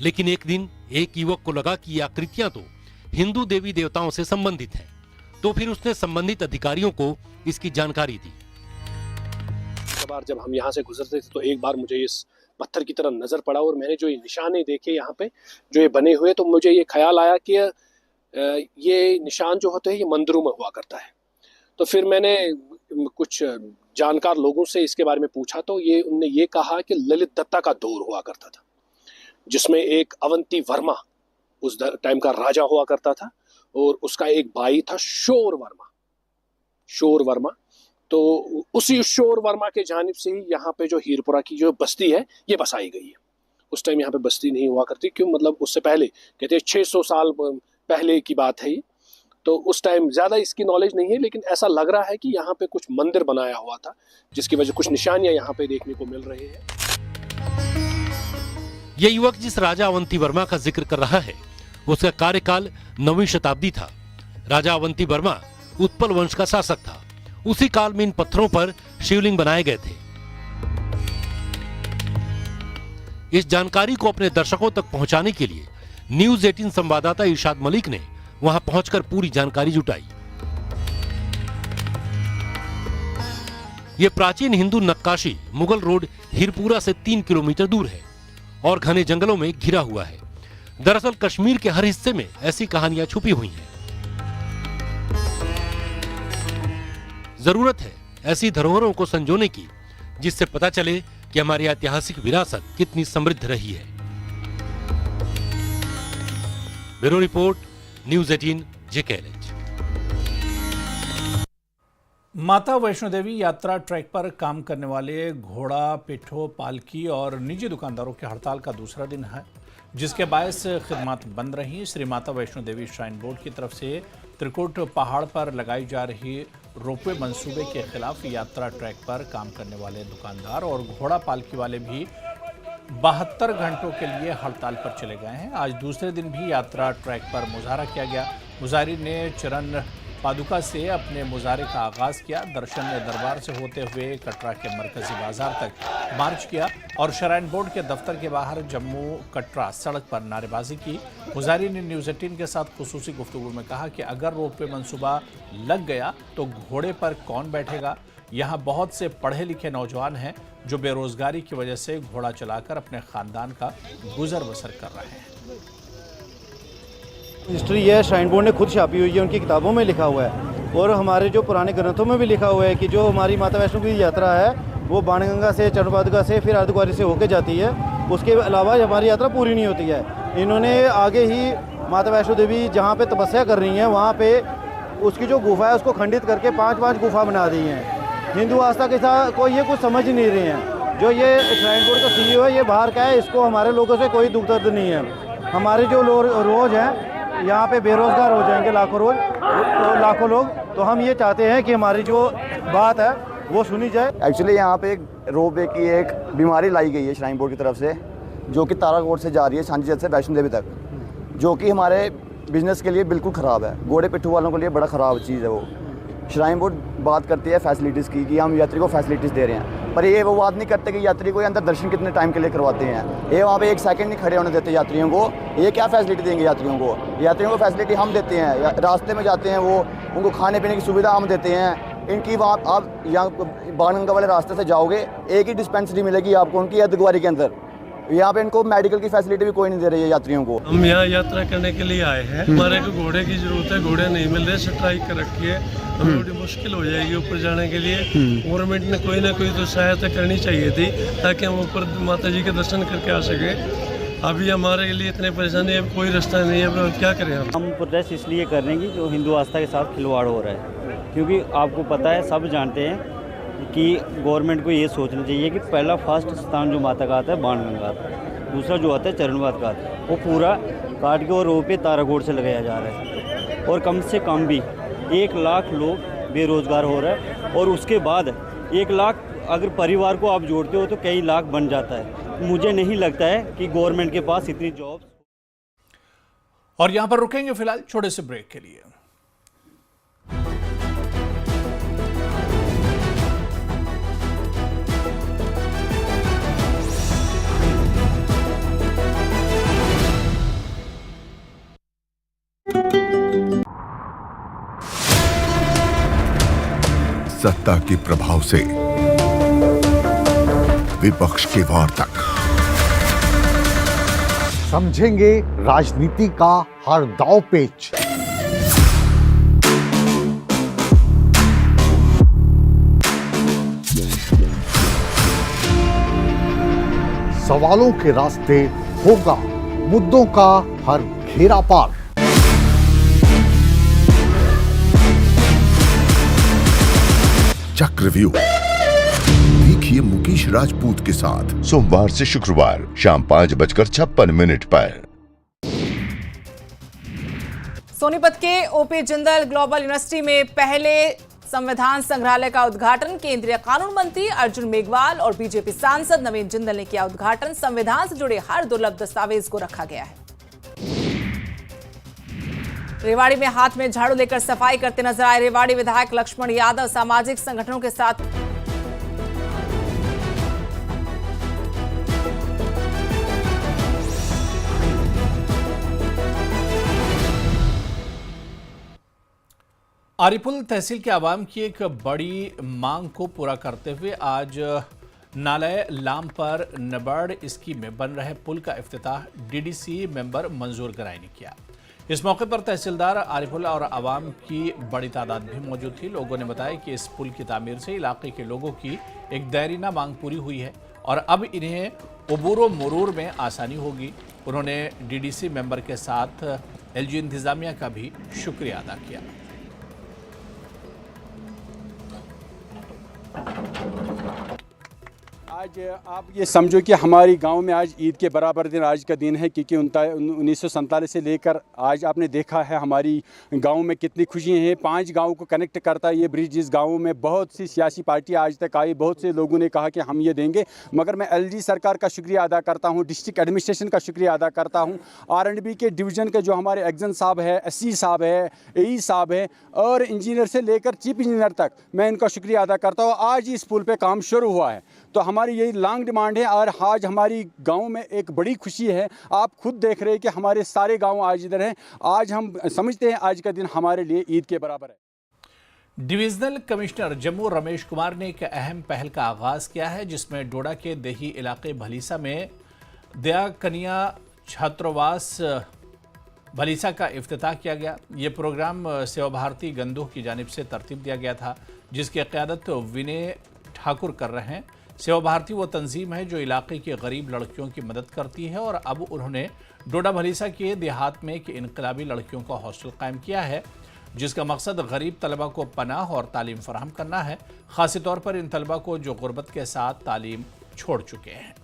लेकिन एक दिन एक युवक को लगा कि ये आकृतियां तो हिंदू देवी देवताओं से संबंधित हैं, तो फिर उसने संबंधित अधिकारियों को इसकी जानकारी दी। बार जब हम यहाँ से गुजरते थे तो एक बार मुझे इस पत्थर की तरफ नजर पड़ा और मैंने जो ये निशाने देखे यहाँ पे जो ये बने हुए, तो मुझे ये ख्याल आया कि ये निशान जो होते हैं ये मंदिरों में हुआ करता है। तो फिर मैंने कुछ जानकार लोगों से इसके बारे में पूछा तो उन्होंने ये कहा कि ललित दत्ता का दौर हुआ करता था, जिसमें एक अवंती वर्मा उस टाइम का राजा हुआ करता था और उसका एक भाई था शोर वर्मा। तो उसी शोर वर्मा के जानिब से ही यहाँ पे जो हीरपुरा की जो बस्ती है ये बसाई गई है। उस टाइम यहाँ पे बस्ती नहीं हुआ करती, क्यों मतलब उससे पहले कहते हैं 600 साल पहले की बात है ये। तो उस टाइम ज़्यादा इसकी नॉलेज नहीं है, लेकिन ऐसा लग रहा है कि यहाँ पे कुछ मंदिर बनाया हुआ था जिसकी वजह कुछ निशानियां यहाँ पे देखने को मिल रही है। यह युवक जिस राजा अवंती वर्मा का जिक्र कर रहा है उसका कार्यकाल 9वीं शताब्दी था। राजा अवंती वर्मा उत्पल वंश का शासक था। उसी काल में इन पत्थरों पर शिवलिंग बनाए गए थे। इस जानकारी को अपने दर्शकों तक पहुंचाने के लिए न्यूज 18 संवाददाता इरशाद मलिक ने वहां पहुंचकर पूरी जानकारी जुटाई। यह प्राचीन हिंदू नक्काशी मुगल रोड हीरपुरा से 3 किलोमीटर दूर है और घने जंगलों में घिरा हुआ है। दरअसल कश्मीर के हर हिस्से में ऐसी कहानियां छुपी हुई हैं। जरूरत है ऐसी धरोहरों को संजोने की, जिससे पता चले कि हमारी ऐतिहासिक विरासत कितनी समृद्ध रही है। Bureau report, news 18 JKLH। माता वैष्णो देवी यात्रा ट्रैक पर काम करने वाले घोड़ा, पिट्ठो, पालकी और निजी दुकानदारों की हड़ताल का दूसरा दिन है, जिसके बायस खिदमत बंद रही। श्री माता वैष्णो देवी श्राइन बोर्ड की तरफ से त्रिकुट पहाड़ पर लगाई जा रही रोपवे मंसूबे के खिलाफ यात्रा ट्रैक पर काम करने वाले दुकानदार और घोड़ा पालकी वाले भी 72 घंटों के लिए हड़ताल पर चले गए हैं। आज दूसरे दिन भी यात्रा ट्रैक पर मुजाहरा किया गया। मुजाहिरीन ने चरण पादुका से अपने मुजाहरे का आगाज किया। दर्शन दरबार से होते हुए कटरा के मरकजी बाजार तक मार्च किया और श्राइन बोर्ड के दफ्तर के बाहर जम्मू कटरा सड़क पर नारेबाजी की। मुजाहिरीन ने न्यूज़ 18 के साथ खुसूसी गुफ्तगू में कहा कि अगर रोपवे मंसूबा लग गया तो घोड़े पर कौन बैठेगा। यहाँ बहुत से पढ़े लिखे नौजवान हैं जो बेरोजगारी की वजह से घोड़ा चलाकर अपने खानदान का गुजर बसर कर रहे हैं। हिस्ट्री यह श्राइन बोर्ड ने खुद छापी हुई है, उनकी किताबों में लिखा हुआ है और हमारे जो पुराने ग्रंथों में भी लिखा हुआ है कि जो हमारी माता वैष्णो की यात्रा है वो बाणगंगा से, चरणपादुका से, फिर अर्धकुंवारी से होकर जाती है। उसके अलावा हमारी यात्रा पूरी नहीं होती है। इन्होंने आगे ही माता वैष्णो देवी जहाँ पे तपस्या कर रही हैं, वहाँ पे उसकी जो गुफा है उसको खंडित करके 5-5 गुफा बना दी हैं। हिंदू आस्था के साथ कोई ये कुछ समझ ही नहीं रहे हैं। जो ये श्राइन बोर्ड का CEO है, ये बाहर का है, इसको हमारे लोगों से कोई दुख दर्द नहीं है। हमारे जो रोज़ हैं यहाँ पे बेरोज़गार हो जाएंगे लाखों लोग। तो हम ये चाहते हैं कि हमारी जो बात है वो सुनी जाए। एक्चुअली यहाँ पे रोपवे की एक बीमारी लाई गई है श्राइन बोर्ड की तरफ से, जो कि ताराकोट से जा रही है सांची से वैष्णो देवी तक, जो कि हमारे बिजनेस के लिए बिल्कुल ख़राब है। घोड़े पिट्ठू वालों के लिए बड़ा ख़राब चीज़ है वो। श्राइन बोर्ड बात करती है फैसिलिटीज़ की कि हम यात्री को फैसिलिटीज़ दे रहे हैं, पर ये वो बात नहीं करते कि यात्री को अंदर दर्शन कितने टाइम के लिए करवाते हैं। ये वहाँ पे 1 सेकंड नहीं खड़े होने देते यात्रियों को। ये क्या फैसिलिटी देंगे यात्रियों को? यात्रियों को फैसिलिटी हम देते हैं, रास्ते में जाते हैं वो, उनको खाने पीने की सुविधा हम देते हैं। इनकी वहाँ आप यहाँ बाणगंगा वाले रास्ते से जाओगे, एक ही डिस्पेंसरी मिलेगी आपको उनकी अर्धकुंवारी के अंदर। यहाँ पे इनको मेडिकल की फैसिलिटी भी कोई नहीं दे रही है यात्रियों को। हम यहाँ यात्रा करने के लिए आए हैं, हमारे को घोड़े की जरूरत है, घोड़े नहीं मिल रहे, स्ट्राइक कर रखी है, हमें थोड़ी मुश्किल हो जाएगी ऊपर जाने के लिए। गवर्नमेंट ने कोई ना कोई तो सहायता करनी चाहिए थी ताकि हम ऊपर माता जी के दर्शन करके आ सके। अभी हमारे लिए इतने परेशानी है, कोई रास्ता नहीं है, अब क्या करें हम प्रोटेस्ट इसलिए कर रहे हैं कि जो हिंदू आस्था के साथ खिलवाड़ हो रहा है, क्योंकि आपको पता है, सब जानते हैं कि गवर्नमेंट को ये सोचना चाहिए कि पहला फर्स्ट स्थान जो माता का आता है बाणगंगा, दूसरा जो आता है चरणवाद का आता है, वो पूरा काट के और रोप पे ताराकोट से लगाया जा रहा है। और कम से कम भी 1 लाख लोग बेरोज़गार हो रहा है, और उसके बाद 1 लाख अगर परिवार को आप जोड़ते हो तो कई लाख बन जाता है। मुझे नहीं लगता है कि गवर्नमेंट के पास इतनी जॉब्स। और यहां पर रुकेंगे फिलहाल छोटे से ब्रेक के लिए। सत्ता के प्रभाव से विपक्ष के वार तक समझेंगे राजनीति का हर दांव पेच। सवालों के रास्ते होगा मुद्दों का हर घेरा पार। चक्रव्यूह देखिए मुकेश राजपूत के साथ सोमवार से शुक्रवार शाम 5:56 पर। सोनीपत के ओपी जिंदल ग्लोबल यूनिवर्सिटी में पहले संविधान संग्रहालय का उद्घाटन केंद्रीय कानून मंत्री अर्जुन मेघवाल और बीजेपी सांसद नवीन जिंदल ने किया उद्घाटन। संविधान से जुड़े हर दुर्लभ दस्तावेज को रखा गया है। रेवाड़ी में हाथ में झाड़ू लेकर सफाई करते नजर आए रेवाड़ी विधायक लक्ष्मण यादव। सामाजिक संगठनों के साथ आरिपुल तहसील के आवाम की एक बड़ी मांग को पूरा करते हुए आज नालय लाम पर नबार्ड स्कीम में बन रहे पुल का इफ्तिताह डीडीसी मेंबर मंजूर गराई ने किया। इस मौके पर तहसीलदार आरिफुल और आवाम की बड़ी तादाद भी मौजूद थी। लोगों ने बताया कि इस पुल की तामीर से इलाके के लोगों की एक दायरीना मांग पूरी हुई है और अब इन्हें उबूर मरूर में आसानी होगी। उन्होंने डीडीसी मेंबर के साथ एलजी इंतजामिया का भी शुक्रिया अदा किया। आज आप ये समझो कि हमारी गांव में आज ईद के बराबर दिन आज का दिन है, क्योंकि 1947 से लेकर आज आपने देखा है हमारी गांव में कितनी खुशियां हैं। 5 गांव को कनेक्ट करता है ये ब्रिज। इस गांव में बहुत सी सियासी पार्टियां आज तक आई, बहुत से लोगों ने कहा कि हम ये देंगे, मगर मैं एलजी सरकार का शुक्रिया अदा करता हूँ, डिस्ट्रिक्ट एडमिनिस्ट्रेशन का शुक्रिया अदा करता हूँ, R&B के डिवीज़न के जो हमारे एग्जन साहब है, SC साहब है, AE साहब है और इंजीनियर से लेकर चीफ इंजीनियर तक मैं इनका शुक्रिया अदा करता हूँ। आज इस पुल पर काम शुरू हुआ है तो हमारी यही लॉन्ग डिमांड है और आज हमारी गांव में एक बड़ी खुशी है। आप खुद देख रहे हैं कि हमारे सारे गांव आज इधर हैं। आज हम समझते हैं आज का दिन हमारे लिए ईद के बराबर है। डिविजनल कमिश्नर जम्मू रमेश कुमार ने एक अहम पहल का आगाज किया है, जिसमें डोडा के देही इलाके भलीसा में दया कन्या छात्रावास भलीसा का इफ्तिताह किया गया। ये प्रोग्राम सेवा भारती गंदोह की जानिब से तरतीब दिया गया था, जिसकी क़यादत विनय ठाकुर कर रहे हैं। सेवा भारती वो तंजीम है जो इलाके की गरीब लड़कियों की मदद करती है और अब उन्होंने डोडा भलीसा के देहात में एक इनकलाबी लड़कियों का हॉस्टल कायम किया है, जिसका मकसद गरीब तलबा को पनाह और तालीम फराहम करना है, खासी तौर पर इन तलबा को जो गुर्बत के साथ तालीम छोड़ चुके हैं।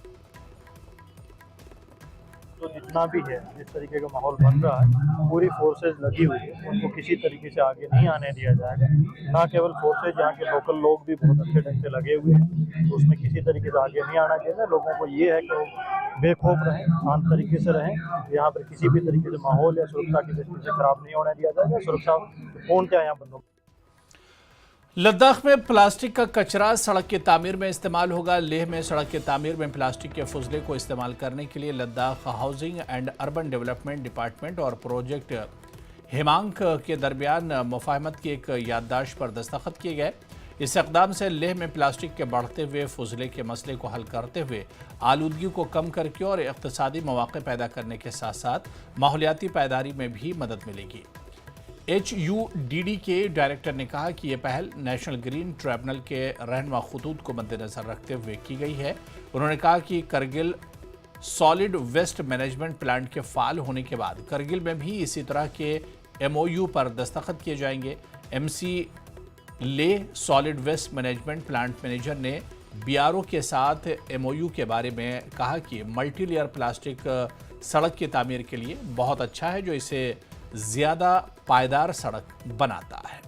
तो जितना भी है, जिस तरीके का माहौल बन रहा है, पूरी फोर्सेज लगी हुई है, उनको किसी तरीके से आगे नहीं आने दिया जाएगा। ना केवल फोर्सेज, यहाँ के लोकल लोग भी बहुत अच्छे ढंग से लगे हुए हैं, तो उसमें किसी तरीके से आगे नहीं आना चाहिए। लोगों को ये है कि वो बेखौफ रहें, शांत तरीके से रहें, यहाँ पर किसी भी तरीके से माहौल या सुरक्षा की दृष्टि से खराब नहीं होने दिया जाएगा। सुरक्षा पूर्णतः यहाँ बंदोबस्त। लद्दाख में प्लास्टिक का कचरा सड़क की तामीर में इस्तेमाल होगा। लेह में सड़क की तामीर में प्लास्टिक के फुजले को इस्तेमाल करने के लिए Ladakh housing and urban development department और प्रोजेक्ट हेमांक के दरमियान मुफाहमत की एक याददाश्त पर दस्तखत किए गए। इस इक़दाम से लेह में प्लास्टिक के बढ़ते हुए फुजले के मसले को हल करते हुए आलूदगी को कम करके और इक़्तिसादी मौक़े पैदा करने के साथ साथ माहौलियाती पायदारी में भी मदद मिलेगी। HUDD के डायरेक्टर ने कहा कि यह पहल नेशनल ग्रीन ट्रिब्यूनल के रहनुमा खतूत को मद्देनजर रखते हुए की गई है। उन्होंने कहा कि Kargil solid waste management plant के फाल होने के बाद करगिल में भी इसी तरह के MOU पर दस्तखत किए जाएंगे। MC Leh solid waste management plant manager ने BRO के साथ MOU के बारे में कहा कि मल्टी लेयर प्लास्टिक सड़क की तामीर के लिए बहुत अच्छा है, जो इसे ज्यादा पायदार सड़क बनाता है।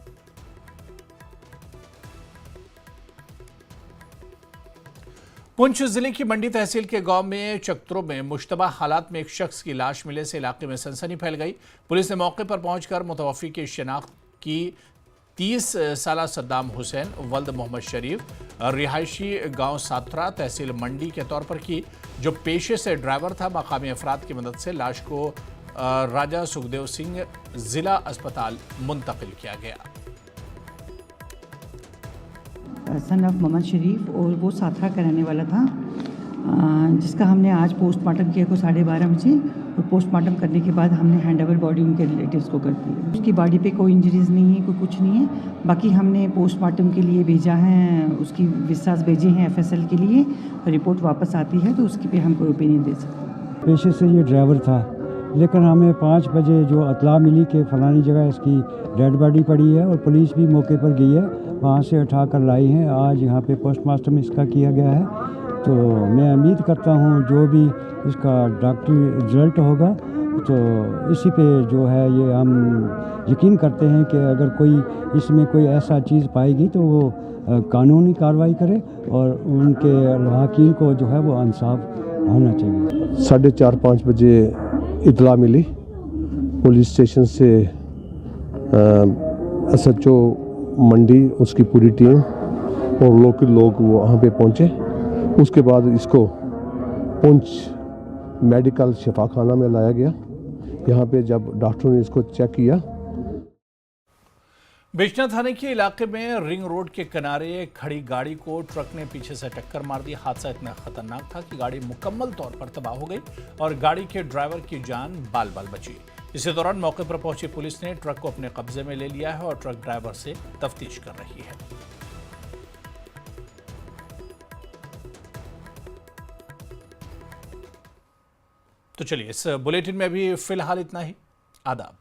पुंछ जिले की मंडी तहसील के गांव में चक्त्रों में मुश्तबा हालात में एक शख्स की लाश मिलने से इलाके में सनसनी फैल गई। पुलिस ने मौके पर पहुंचकर मुतवफ़ी की शिनाख्त की। 30 साला सद्दाम हुसैन वल्द मोहम्मद शरीफ रिहायशी गांव साथरा तहसील मंडी के तौर पर की, जो पेशे से ड्राइवर था। मकामी अफराद की मदद से लाश को राजा सुखदेव सिंह जिला अस्पताल मुंतकिल किया गया। सन ऑफ मोहम्मद शरीफ और वो साथरा का रहने वाला था, जिसका हमने आज पोस्टमार्टम किया को 12:30 बजे, और पोस्टमार्टम करने के बाद हमने हैंडओवर बॉडी उनके रिलेटिव्स को कर दी। उसकी बॉडी पे कोई इंजरीज नहीं है, कोई कुछ नहीं है। बाकी हमने पोस्टमार्टम के लिए भेजा है, उसकी विस्तास भेजे हैं FSL के लिए। रिपोर्ट वापस आती है तो उसकी पे हम कोई ओपिनियन दे सकते हैं। पेशे से ये ड्राइवर था, लेकिन हमें 5 बजे जो इतला मिली कि फ़लानी जगह इसकी डेड बॉडी पड़ी है और पुलिस भी मौके पर गई है, वहाँ से उठा कर लाई है। आज यहाँ पे पोस्टमार्टम इसका किया गया है, तो मैं उम्मीद करता हूँ जो भी इसका डॉक्टरी रिजल्ट होगा तो इसी पे जो है ये हम यकीन करते हैं कि अगर कोई इसमें कोई ऐसा चीज़ पाएगी तो वो कानूनी कार्रवाई करे और उनके लवाकिन को जो है वो इंसाफ होना चाहिए। 4:30-5 बजे इतला मिली पुलिस स्टेशन से, SHO मंडी उसकी पूरी टीम और लोकल लोग वहाँ पे पहुँचे। उसके बाद इसको पुंछ मेडिकल शिफाखाना में लाया गया। यहाँ पे जब डॉक्टरों ने इसको चेक किया। बिश्ना थाने के इलाके में रिंग रोड के किनारे खड़ी गाड़ी को ट्रक ने पीछे से टक्कर मार दी। हादसा इतना खतरनाक था कि गाड़ी मुकम्मल तौर पर तबाह हो गई और गाड़ी के ड्राइवर की जान बाल बाल बची। इसी दौरान मौके पर पहुंची पुलिस ने ट्रक को अपने कब्जे में ले लिया है और ट्रक ड्राइवर से तफ्तीश कर रही है। तो चलिए, इस बुलेटिन में अभी फिलहाल इतना ही। आदाब।